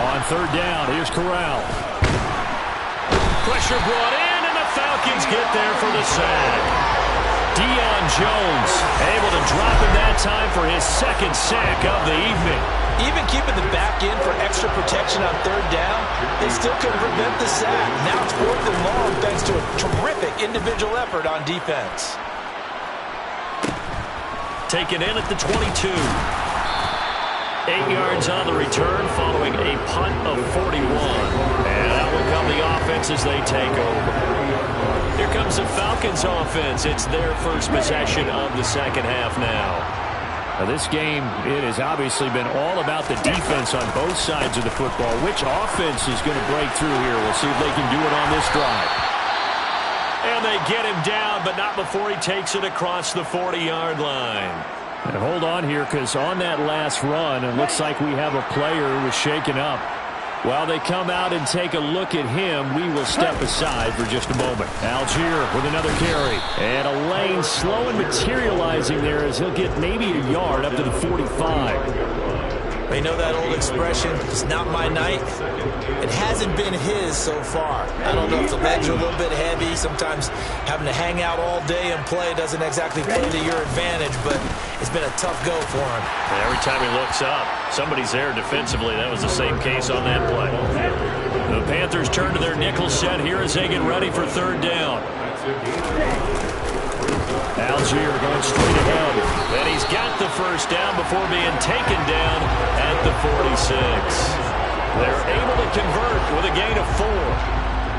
On 3rd down, here's Corral. Pressure brought in, and the Falcons get there for the sack. Deion Jones able to drop him that time for his 2nd sack of the evening. Even keeping the back in for extra protection on 3rd down, they still couldn't prevent the sack. Now it's 4th and long thanks to a terrific individual effort on defense. taken in at the 22. 8 yards on the return following a punt of 41. And out will come the offense as they take over. Here comes the Falcons offense. It's their first possession of the second half now. Now this game, it has obviously been all about the defense on both sides of the football. Which offense is going to break through here? We'll see if they can do it on this drive. And they get him down, but not before he takes it across the 40-yard line. And hold on here, because on that last run, it looks like we have a player who was shaken up. While they come out and take a look at him, we will step aside for just a moment. Algier with another carry. And a lane slow and materializing there as he'll get maybe a yard up to the 45. They know that old expression, it's not my night. It hasn't been his so far. I don't know if the legs are a little bit heavy. Sometimes having to hang out all day and play doesn't exactly play to your advantage, but it's been a tough go for him. And every time he looks up, somebody's there defensively. That was the same case on that play. The Panthers turn to their nickel set here as they get ready for third down. Algier going straight ahead. And he's got the first down before being taken down at the 46. They're able to convert with a gain of 4.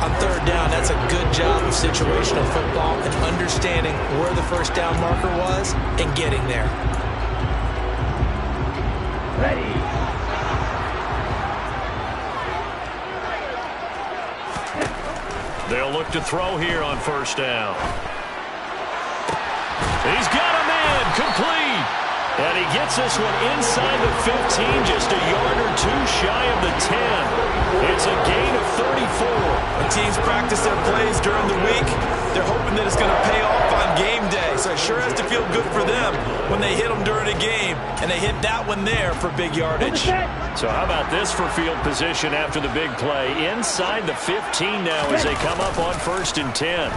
On third down, that's a good job of situational football and understanding where the first down marker was and getting there. Ready. They'll look to throw here on first down. He's got a man, complete. And he gets this one inside the 15, just a yard or two shy of the 10. It's a gain of 34. The teams practice their plays during the week. They're hoping that it's going to pay off on game day. So it sure has to feel good for them when they hit them during a game. And they hit that one there for big yardage. So how about this for field position after the big play? Inside the 15 now as they come up on 1st and 10.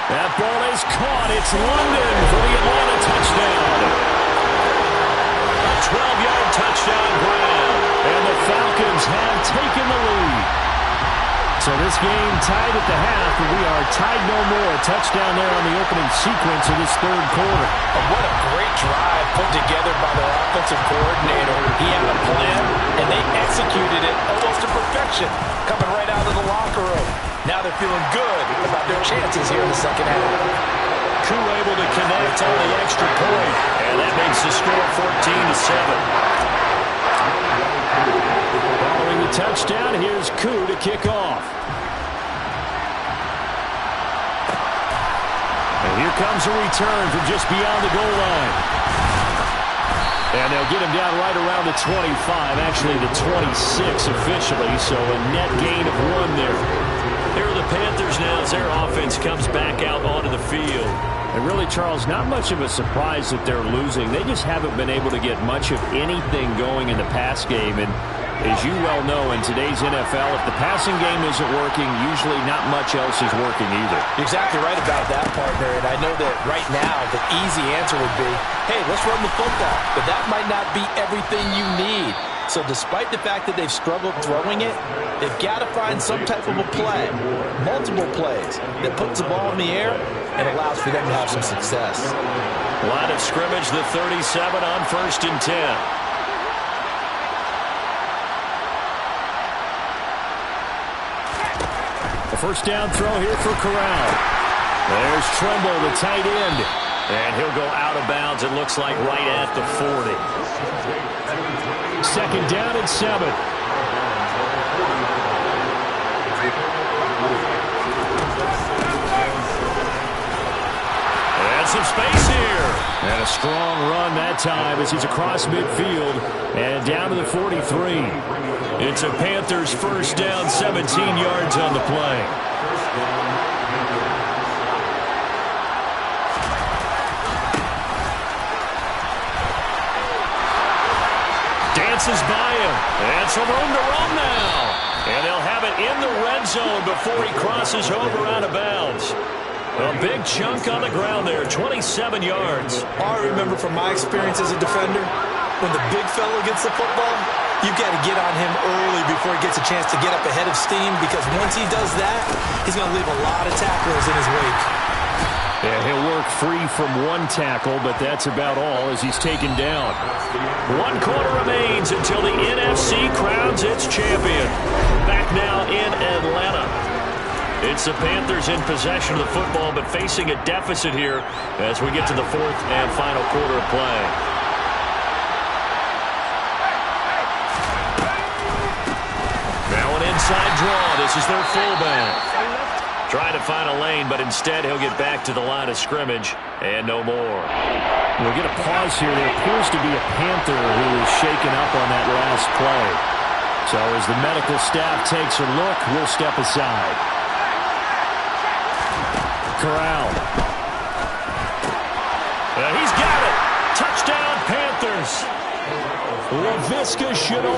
That ball is caught. It's London for the Atlanta touchdown. A 12-yard touchdown grab. And the Falcons have taken the lead. So this game tied at the half, and we are tied no more. A touchdown there on the opening sequence of this third quarter. And what a great drive put together by their offensive coordinator. He had a plan, and they executed it almost to perfection, coming right out of the locker room. Now they're feeling good about their chances here in the second half. Koo able to connect on the extra point, and that makes the score 14-7. Following the touchdown, here's Koo to kick off. And here comes a return from just beyond the goal line. And they'll get him down right around the 25, actually the 26 officially, so a net gain of 1 there. Here are the Panthers now as their offense comes back out onto the field. And really, Charles, not much of a surprise that they're losing. They just haven't been able to get much of anything going in the pass game. And as you well know, in today's NFL, if the passing game isn't working, usually not much else is working either. You're exactly right about that, partner. And I know that right now the easy answer would be, hey, let's run the football. But that might not be everything you need. So despite the fact that they've struggled throwing it, they've got to find some type of a play, multiple plays, that puts the ball in the air and allows for them to have some success. Line of scrimmage, the 37 on 1st and 10. A first down throw here for Corral. There's Tremble, the tight end. And he'll go out of bounds, it looks like, right at the 40. Second down and 7. And some space here. And a strong run that time as he's across midfield and down to the 43. It's a Panthers first down, 17 yards on the play. Dances by him. And some room to run now. And they'll have it in the red zone before he crosses over out of bounds. A big chunk on the ground there, 27 yards. All I remember from my experience as a defender, when the big fella gets the football, you've got to get on him early before he gets a chance to get up ahead of steam, because once he does that, he's going to leave a lot of tacklers in his wake. And he'll work free from one tackle, but that's about all as he's taken down. 1 quarter remains until the NFC crowns its champion. Back now in Atlanta. It's the Panthers in possession of the football, but facing a deficit here as we get to the 4th and final quarter of play. Now an inside draw. This is their fullback. Trying to find a lane, but instead he'll get back to the line of scrimmage and no more. We'll get a pause here. There appears to be a Panther who is shaken up on that last play. So as the medical staff takes a look, we'll step aside. Corral. He's got it. Touchdown, Panthers. Laviska Shenault,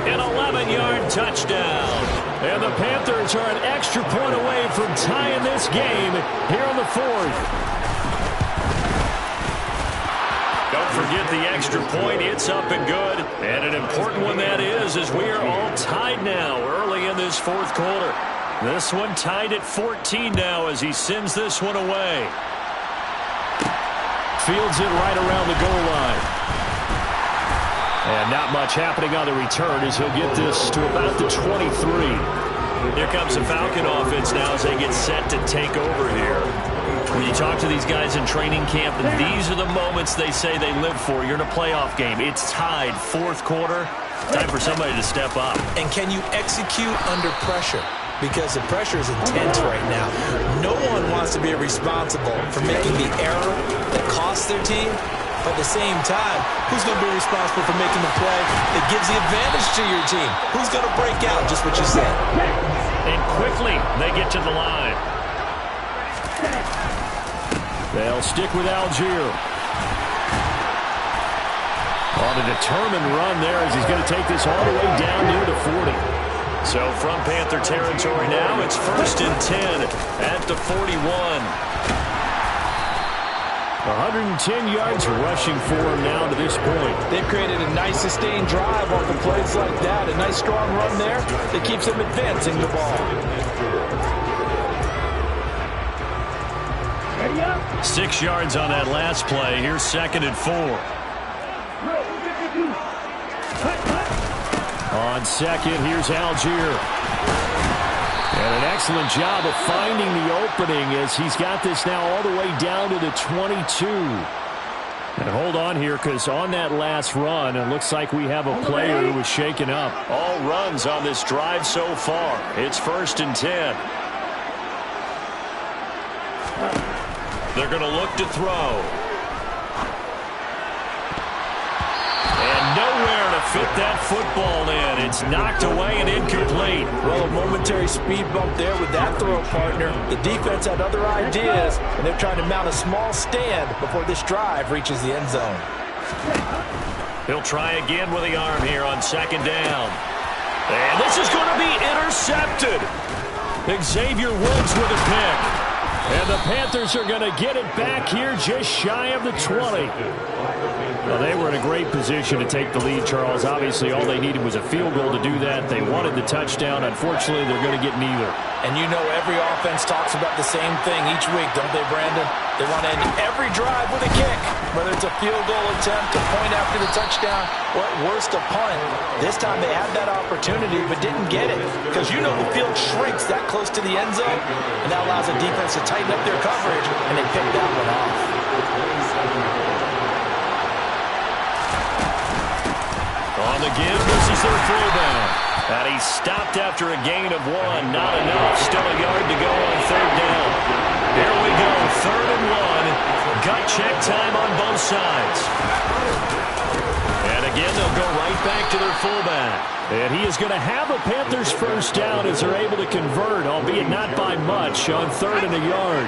an 11-yard touchdown. And the Panthers are an extra point away from tying this game here in the 4th. Don't forget the extra point. It's up and good. And an important one that is, as we are all tied now early in this 4th quarter. This one tied at 14 now as he sends this one away. Fields it right around the goal line. And not much happening on the return as he'll get this to about the 23. Here comes the Falcon offense now as they get set to take over here. When you talk to these guys in training camp, these are the moments they say they live for. You're in a playoff game. It's tied, 4th quarter. Time for somebody to step up. And can you execute under pressure? Because the pressure is intense right now. No one wants to be responsible for making the error that costs their team. But at the same time, who's going to be responsible for making the play that gives the advantage to your team? Who's going to break out, just what you said? And quickly, they get to the line. They'll stick with Algier. On a determined run there as he's going to take this all the way down near the 40. So from Panther territory now, it's 1st and 10 at the 41. 110 yards rushing for him now to this point. They've created a nice sustained drive off of plays like that. A nice strong run there that keeps them advancing the ball. 6 yards on that last play. Here's 2nd and 4. On 2nd, here's Algier. And an excellent job of finding the opening as he's got this now all the way down to the 22. And hold on here because on that last run, it looks like we have a player who was shaken up. All runs on this drive so far. It's 1st and 10. They're going to look to throw. And nowhere to fit that football in. It's knocked away and incomplete. Well, a momentary speed bump there with that throw partner. The defense had other ideas, and they're trying to mount a small stand before this drive reaches the end zone. He'll try again with the arm here on 2nd down. And this is going to be intercepted. Xavier Woods with a pick. And the Panthers are going to get it back here just shy of the 20. Well, they were in a great position to take the lead, Charles. Obviously, all they needed was a field goal to do that. They wanted the touchdown. Unfortunately, they're going to get neither. And you know every offense talks about the same thing each week, don't they, Brandon? They want to end every drive with a kick, whether it's a field goal attempt, a point after the touchdown, or at worst a punt. This time they had that opportunity but didn't get it because you know the field shrinks that close to the end zone, and that allows the defense to tighten up their coverage, and they picked that one off. On the give, this is their fullback. And he stopped after a gain of 1. Not enough. Still a yard to go on 3rd down. Here we go. 3rd and 1. Gut check time on both sides. And again, they'll go right back to their fullback. And he is going to have a Panthers 1st down as they're able to convert, albeit not by much, on 3rd and a yard.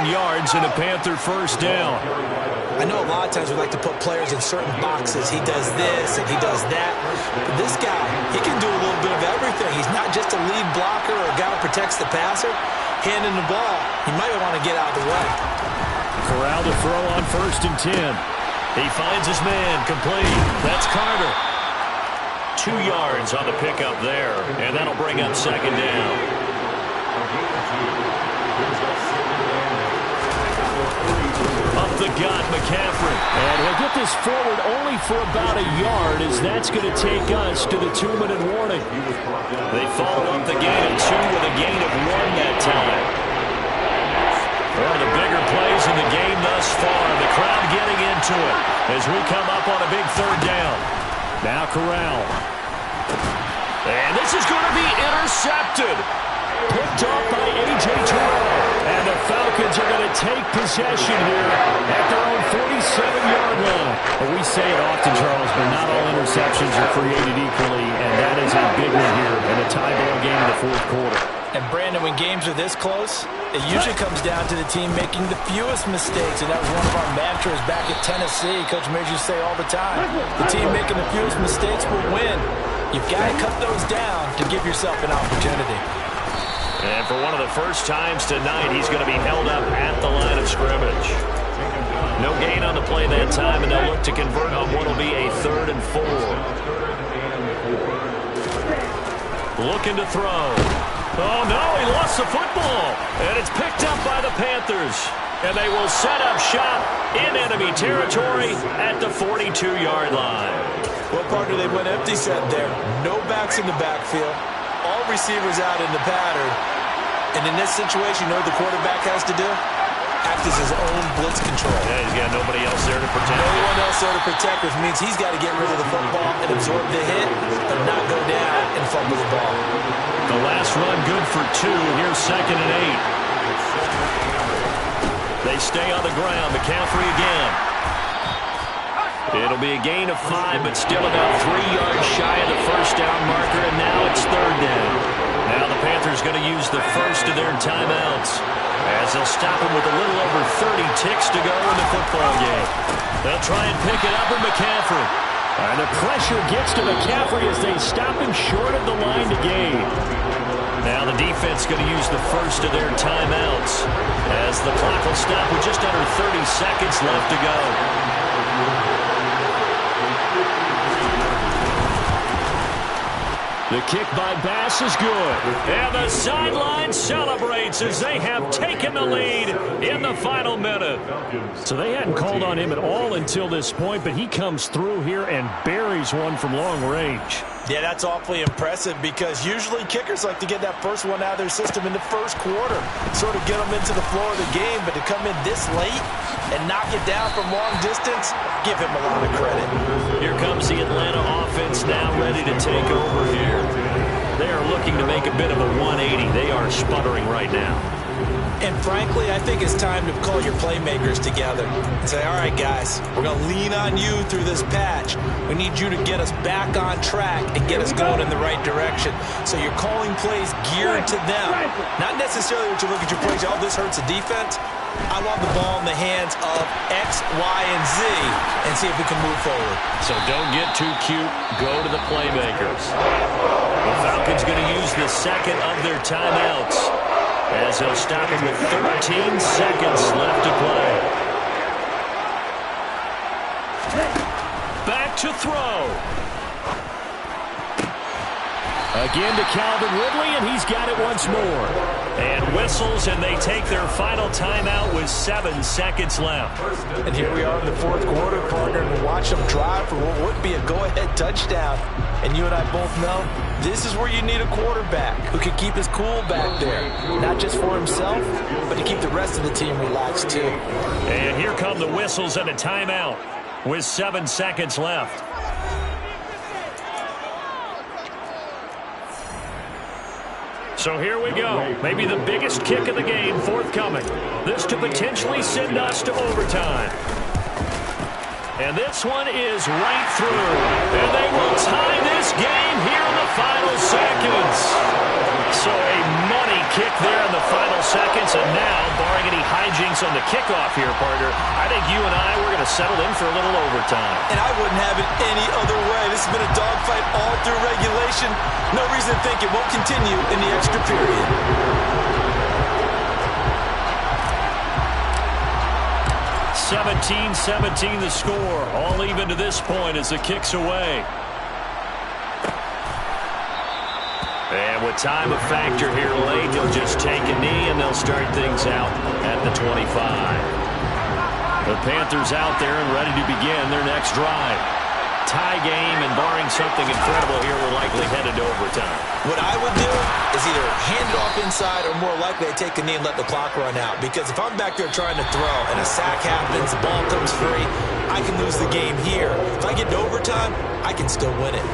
yards and a Panther first down. I know a lot of times we like to put players in certain boxes. He does this and he does that. But this guy, he can do a little bit of everything. He's not just a lead blocker or a guy who protects the passer. Handing the ball, he might want to get out of the way. Corral to throw on 1st and 10. He finds his man, complete. That's Carter. 2 yards on the pickup there, and that'll bring up 2nd down. Up the gut, McCaffrey. And he'll get this forward only for about a yard, as that's going to take us to the 2-minute warning. They follow up the gain of 2 with a gain of 1 that time. One of the bigger plays in the game thus far. The crowd getting into it as we come up on a big 3rd down. Now Corral. And this is going to be intercepted. Picked off by A.J. Terrell. And the Falcons are going to take possession here at their own 47-yard line. Well, we say it often, Charles, but not all interceptions are created equally, and that is a big one here in a tie ball game in the 4th quarter. And Brandon, when games are this close, it usually comes down to the team making the fewest mistakes, and that was one of our mantras back at Tennessee. Coach Major used to say all the time, the team making the fewest mistakes will win. You've got to cut those down to give yourself an opportunity. And for one of the first times tonight, he's going to be held up at the line of scrimmage. No gain on the play that time, and they'll look to convert on what will be a 3rd and 4. Looking to throw. Oh, no, he lost the football. And it's picked up by the Panthers. And they will set up shop in enemy territory at the 42-yard line. Well, partner, they went empty set there. No backs in the backfield. All receivers out in the pattern. And in this situation, you know what the quarterback has to do? Act as his own blitz control. Yeah, he's got nobody else there to protect. No one else there to protect, which means he's got to get rid of the football and absorb the hit, but not go down and fumble the ball. The last run good for 2. Here's 2nd and 8. They stay on the ground. McCaffrey again. It'll be a gain of 5, but still about 3 yards shy of the first down marker, and now it's 3rd down. Now the Panthers going to use the first of their timeouts, as they'll stop him with a little over 30 ticks to go in the football game. They'll try and pick it up with McCaffrey. And the pressure gets to McCaffrey as they stop him short of the line to gain. Now the defense going to use the first of their timeouts, as the clock will stop with just under 30 seconds left to go. The kick by Bass is good. And the sideline celebrates as they have taken the lead in the final minute. So they hadn't called on him at all until this point, but he comes through here and buries one from long range. Yeah, that's awfully impressive, because usually kickers like to get that first one out of their system in the 1st quarter, sort of get them into the flow of the game, but to come in this late and knock it down from long distance, give him a lot of credit. Here comes the Atlanta offense now ready to take over here. They are looking to make a bit of a 180. They are sputtering right now. And frankly, I think it's time to call your playmakers together and say, all right, guys, we're going to lean on you through this patch. We need you to get us back on track and get us going in the right direction. So you're calling plays geared to them. Not necessarily what you look at your plays, oh, this hurts the defense. I want the ball in the hands of X, Y, and Z and see if we can move forward. So don't get too cute. Go to the playmakers. The Falcons going to use the second of their timeouts, as they'll stop him with 13 seconds left to play. Back to throw. Again to Calvin Ridley, and he's got it once more. And whistles, and they take their final timeout with 7 seconds left. And here we are in the 4th quarter, partner, and watch them drive for what would be a go-ahead touchdown. And you and I both know this is where you need a quarterback who can keep his cool back there. Not just for himself, but to keep the rest of the team relaxed too. And here come the whistles and a timeout with 7 seconds left. So here we go. Maybe the biggest kick of the game forthcoming. This to potentially send us to overtime. And this one is right through. And they will tie this game here in the final seconds. So a money kick there in the final seconds, and now, barring any hijinks on the kickoff here, partner, I think you and I, we're going to settle in for a little overtime. And I wouldn't have it any other way. This has been a dogfight all through regulation. No reason to think it won't continue in the extra period. 17-17 the score. All even to this point as the kick's away. And with time a factor here late, they'll just take a knee and they'll start things out at the 25. The Panthers out there and ready to begin their next drive. Tie game, and barring something incredible here, we're likely headed to overtime. What I would do is either hand it off inside or more likely I take a knee and let the clock run out. Because if I'm back there trying to throw and a sack happens, the ball comes free, I can lose the game here. If I get to overtime, I can still win it.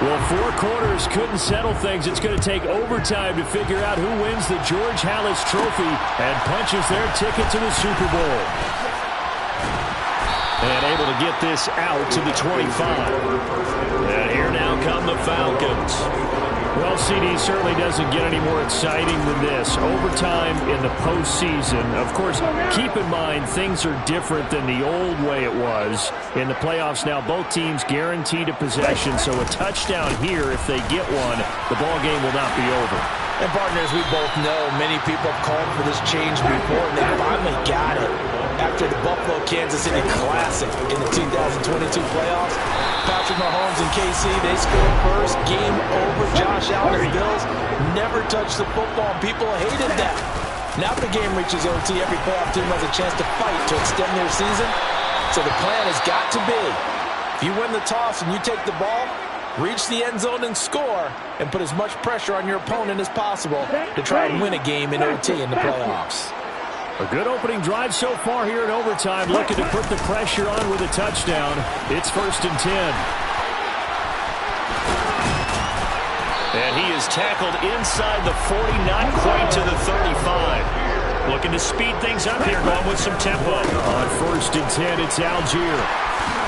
Well, 4 quarters couldn't settle things. It's going to take overtime to figure out who wins the George Halas Trophy and punches their ticket to the Super Bowl. And able to get this out to the 25. And here now come the Falcons. Well, CD, certainly doesn't get any more exciting than this. Overtime in the postseason. Of course, keep in mind things are different than the old way it was. In the playoffs now, both teams guaranteed a possession, so a touchdown here, if they get one, the ball game will not be over. And partners, we both know many people have called for this change before, and they finally got it. After the Buffalo-Kansas City Classic in the 2022 playoffs, Patrick Mahomes and KC, they scored first. Game over. Josh Allen's Bills never touched the football, and people hated that. Now the game reaches OT. Every playoff team has a chance to fight to extend their season. So the plan has got to be, if you win the toss and you take the ball, reach the end zone and score, and put as much pressure on your opponent as possible to try and win a game in OT in the playoffs. A good opening drive so far here in overtime, looking to put the pressure on with a touchdown. It's 1st and 10. And he is tackled inside the 40, not quite to the 35. Looking to speed things up here, going with some tempo. On 1st and 10, it's Algier.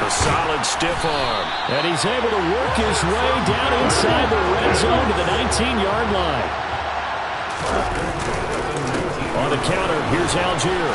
A solid stiff arm. And he's able to work his way down inside the red zone to the 19-yard line. On the counter, here's Algier.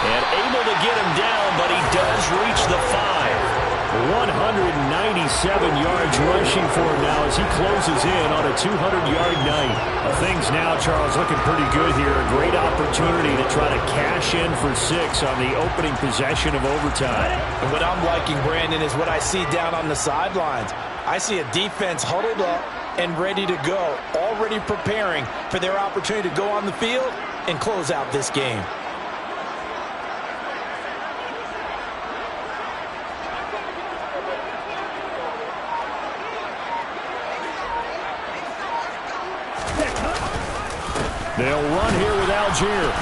And able to get him down, but he does reach the 5. 197 yards rushing for him now as he closes in on a 200-yard night. Things now, Charles, looking pretty good here. A great opportunity to try to cash in for 6 on the opening possession of overtime. And what I'm liking, Brandon, is what I see down on the sidelines. I see a defense huddled up and ready to go, already preparing for their opportunity to go on the field and close out this game. They'll run here with Algier.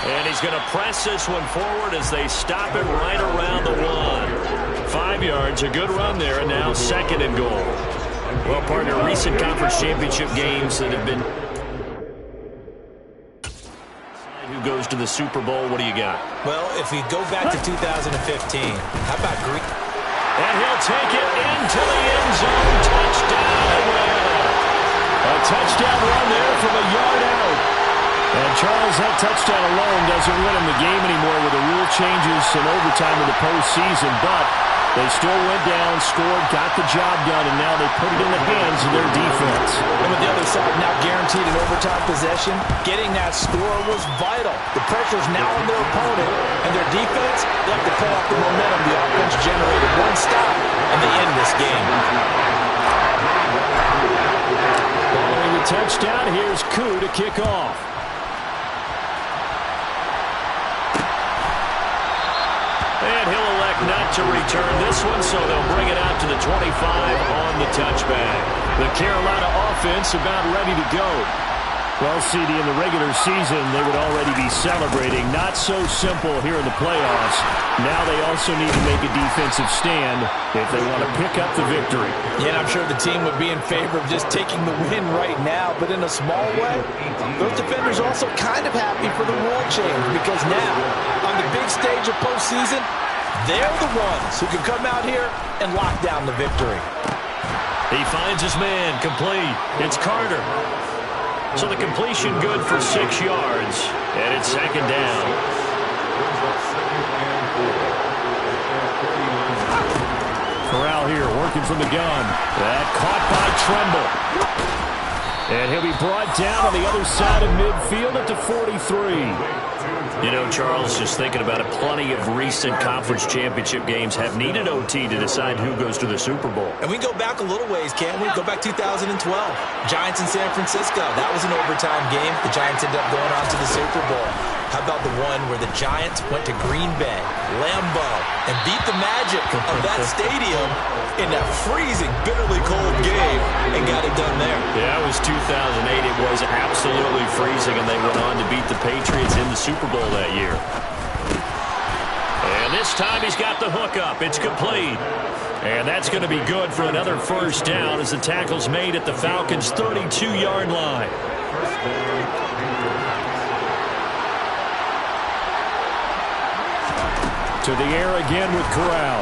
And he's going to press this one forward as they stop it right around the 1. 5 yards, a good run there, and now 2nd and goal. Well, partner, recent conference championship games that have been... Who goes to the Super Bowl? What do you got? Well, if we go back to 2015, how about Green? And he'll take it into the end zone. Touchdown. A touchdown run there from a yard out. And Charles, that touchdown alone doesn't win him the game anymore with the rule changes and overtime in the postseason, but they still went down, scored, got the job done, and now they put it in the hands of their defense. And with the other side now guaranteed an overtime possession, getting that score was vital. The pressure's now on their opponent, and their defense, they have to pull off the momentum the offense generated. One stop, and they end this game. Following the touchdown, here's Koo to kick off. And he'll elect not to return this one, so they'll bring it out to the 25 on the touchback. The Carolina offense about ready to go. Well, CD, in the regular season, they would already be celebrating. Not so simple here in the playoffs. Now they also need to make a defensive stand if they want to pick up the victory. Yeah, and I'm sure the team would be in favor of just taking the win right now, but in a small way, those defenders are also kind of happy for the rule change because now, on the big stage of postseason, they're the ones who can come out here and lock down the victory. He finds his man, complete. It's Carter. So the completion good for 6 yards, and it's second down. Corral here working from the gun. That caught by Tremble. And he'll be brought down on the other side of midfield at the 43. You know, Charles, just thinking about it, plenty of recent conference championship games have needed OT to decide who goes to the Super Bowl. And we go back a little ways, can't we? Go back 2012. Giants in San Francisco. That was an overtime game. The Giants ended up going on to the Super Bowl. How about the one where the Giants went to Green Bay, Lambeau, and beat the magic of that stadium in that freezing, bitterly cold game and got it done there? Yeah, it was 2008. It was absolutely freezing, and they went on to beat the Patriots in the Super Bowl that year. And this time he's got the hook up. It's complete. And that's going to be good for another first down as the tackle's made at the Falcons' 32-yard line. To the air again with Corral.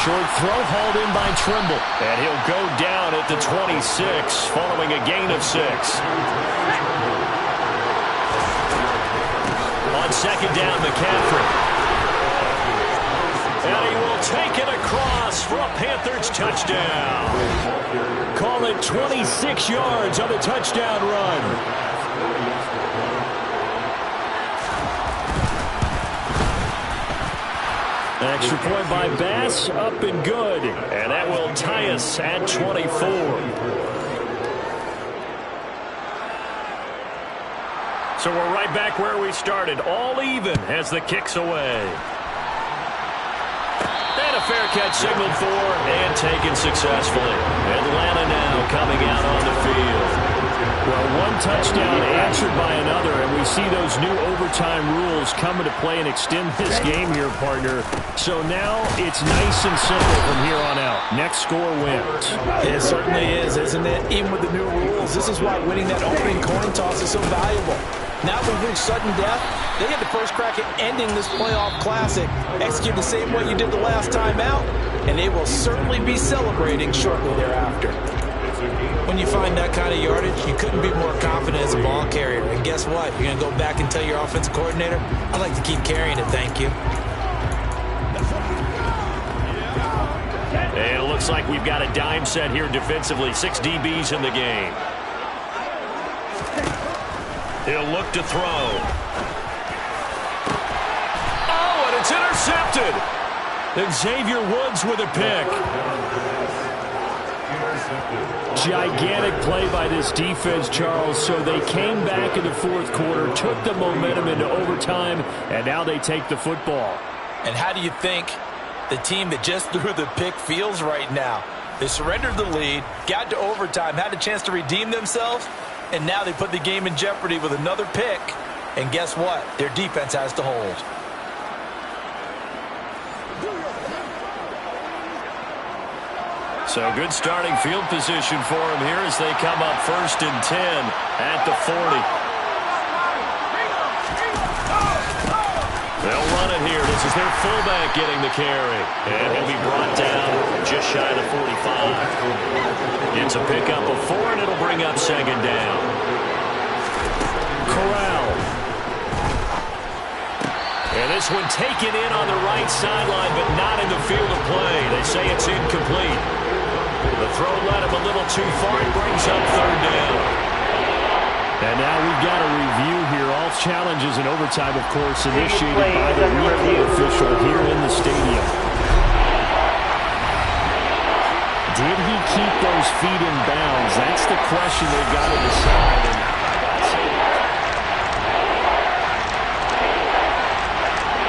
Short throw hauled in by Tremble. And he'll go down at the 26 following a gain of 6. On second down, McCaffrey. And he will take it across for a Panthers touchdown. Call it 26 yards on the touchdown run. Extra point by Bass, up and good. And that will tie us at 24. So we're right back where we started, all even as the kick's away. And a fair catch signaled for and taken successfully. Atlanta now coming out on the field. Well, one touchdown answered by another, and we see those new overtime rules come into play and extend this game here, partner. So now it's nice and simple from here on out. Next score wins. It certainly is, isn't it? Even with the new rules, this is why winning that opening coin toss is so valuable. Now we've reached sudden death. They get the first crack at ending this playoff classic. Execute the same way you did the last time out, and they will certainly be celebrating shortly thereafter. When you find that kind of yardage, you couldn't be more confident as a ball carrier. And guess what? You're going to go back and tell your offensive coordinator, I'd like to keep carrying it, thank you. And it looks like we've got a dime set here defensively. 6 DBs in the game. He'll look to throw. Oh, and it's intercepted. And Xavier Woods with a pick. Gigantic play by this defense, Charles. So they came back in the fourth quarter, took the momentum into overtime, and now they take the football. And how do you think the team that just threw the pick feels right now? They surrendered the lead, got to overtime, had a chance to redeem themselves, and now they put the game in jeopardy with another pick. And guess what? Their defense has to hold. So good starting field position for them here as they come up 1st and 10 at the 40. They'll run it here. This is their fullback getting the carry. And he'll be brought down just shy of the 45. It's a pickup of 4, and it'll bring up second down. Corral. And this one taken in on the right sideline, but not in the field of play. They say it's incomplete. The throw led him a little too far. It brings up 3rd down. And now we've got a review here. All challenges in overtime, of course, initiated by the replay official here in the stadium. Did he keep those feet in bounds? That's the question they've got to decide.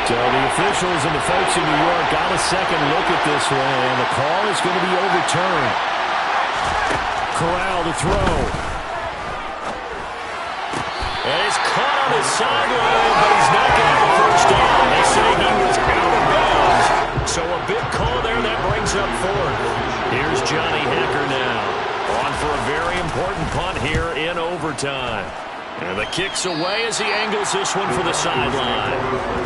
So the officials and the folks in New York got a second look at this one, and the call is going to be overturned. Corral to throw. And it's caught on his sideline, but he's not going to have a first down. They say he was out of bounds. So a big call there that brings up fourth. Here's Johnny Hekker now. On for a very important punt here in overtime. And the kick's away as he angles this one for the sideline.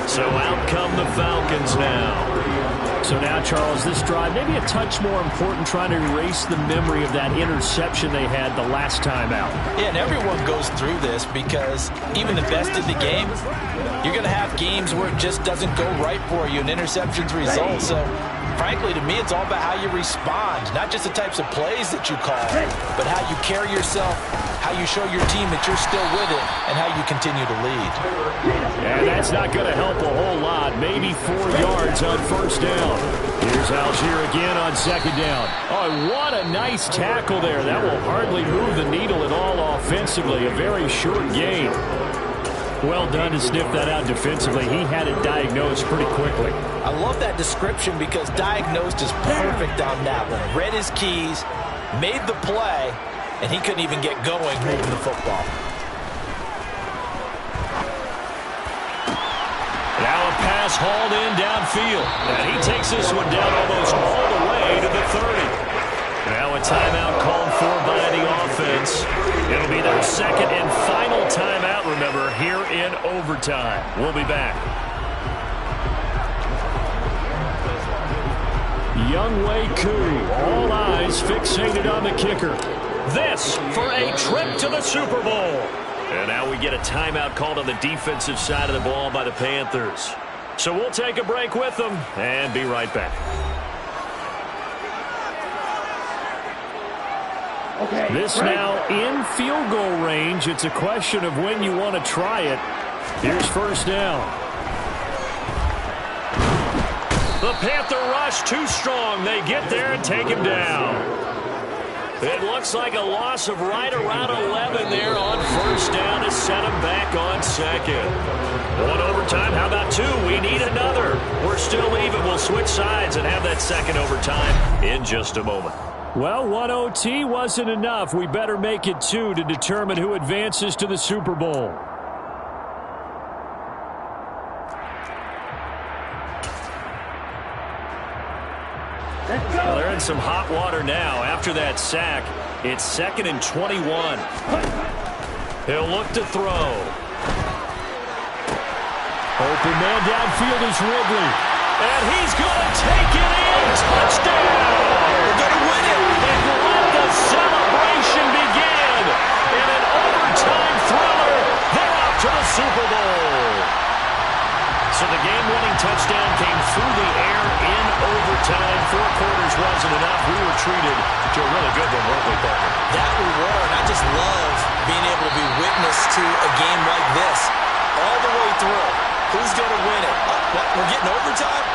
So out come the Falcons now. So now, Charles, this drive maybe a touch more important, trying to erase the memory of that interception they had the last time out. Yeah, and everyone goes through this because even the best in the game, you're going to have games where it just doesn't go right for you and interceptions result. So, frankly, to me, it's all about how you respond, not just the types of plays that you call, but how you carry yourself, how you show your team that you're still with it, and how you continue to lead. And that's not going to help a whole lot. Maybe 4 yards on first down. Here's Algier again on second down. Oh, what a nice tackle there. That will hardly move the needle at all offensively. A very short gain. Well done to sniff that out defensively. He had it diagnosed pretty quickly. I love that description because diagnosed is perfect on that one. Read his keys, made the play, and he couldn't even get going moving the football. Now a pass hauled in downfield. And he takes this one down almost all the way to the 30. Now a timeout called for by the offense. It'll be their second and final timeout, remember, here in overtime. We'll be back. Younghoe Koo, all eyes fixated on the kicker. This for a trip to the Super Bowl. And now we get a timeout called on the defensive side of the ball by the Panthers. So we'll take a break with them and be right back. This now in field goal range. It's a question of when you want to try it. Here's first down. The Panther rush too strong. They get there and take him down. It looks like a loss of right around 11 there on first down to set him back on second. One overtime. How about two? We need another. We're still even. We'll switch sides and have that second overtime in just a moment. Well, 1 OT wasn't enough. We better make it 2 to determine who advances to the Super Bowl. Well, they're in some hot water now. After that sack, it's 2nd and 21. He'll look to throw. Open man downfield is Ridley. And he's going to take it in. Touchdown! We're going to win it. And let the celebration begin. In an overtime thriller, they're off to the Super Bowl. So the game-winning touchdown came through the air in overtime. 4 quarters wasn't enough. We were treated to a really good one, weren't we, partner? That we were, and I just love being able to be witness to a game like this all the way through. Who's going to win it? What, we're getting overtime?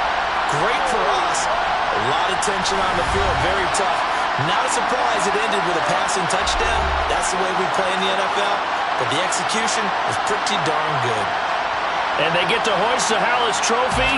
Great for us. A lot of tension on the field, very tough. Not a surprise it ended with a passing touchdown. That's the way we play in the NFL. But the execution was pretty darn good. And they get to hoist the Hallis Trophy.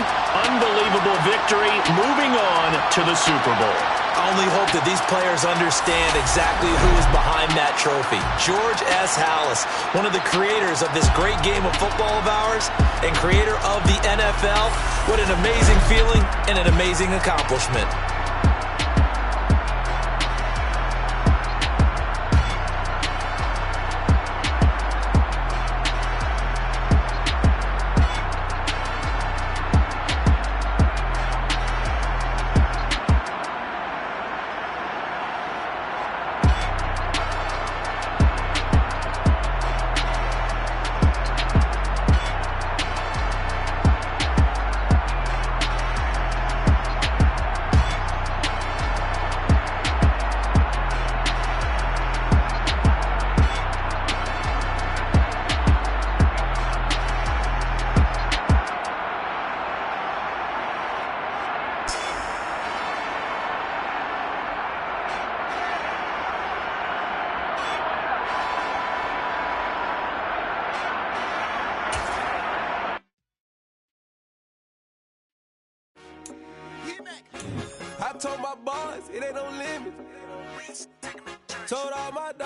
Unbelievable victory. Moving on to the Super Bowl. I only hope that these players understand exactly who is behind that trophy. George S. Hallis, one of the creators of this great game of football of ours and creator of the NFL. What an amazing feeling and an amazing accomplishment. I told my boys, it ain't no limit. Told all my dogs.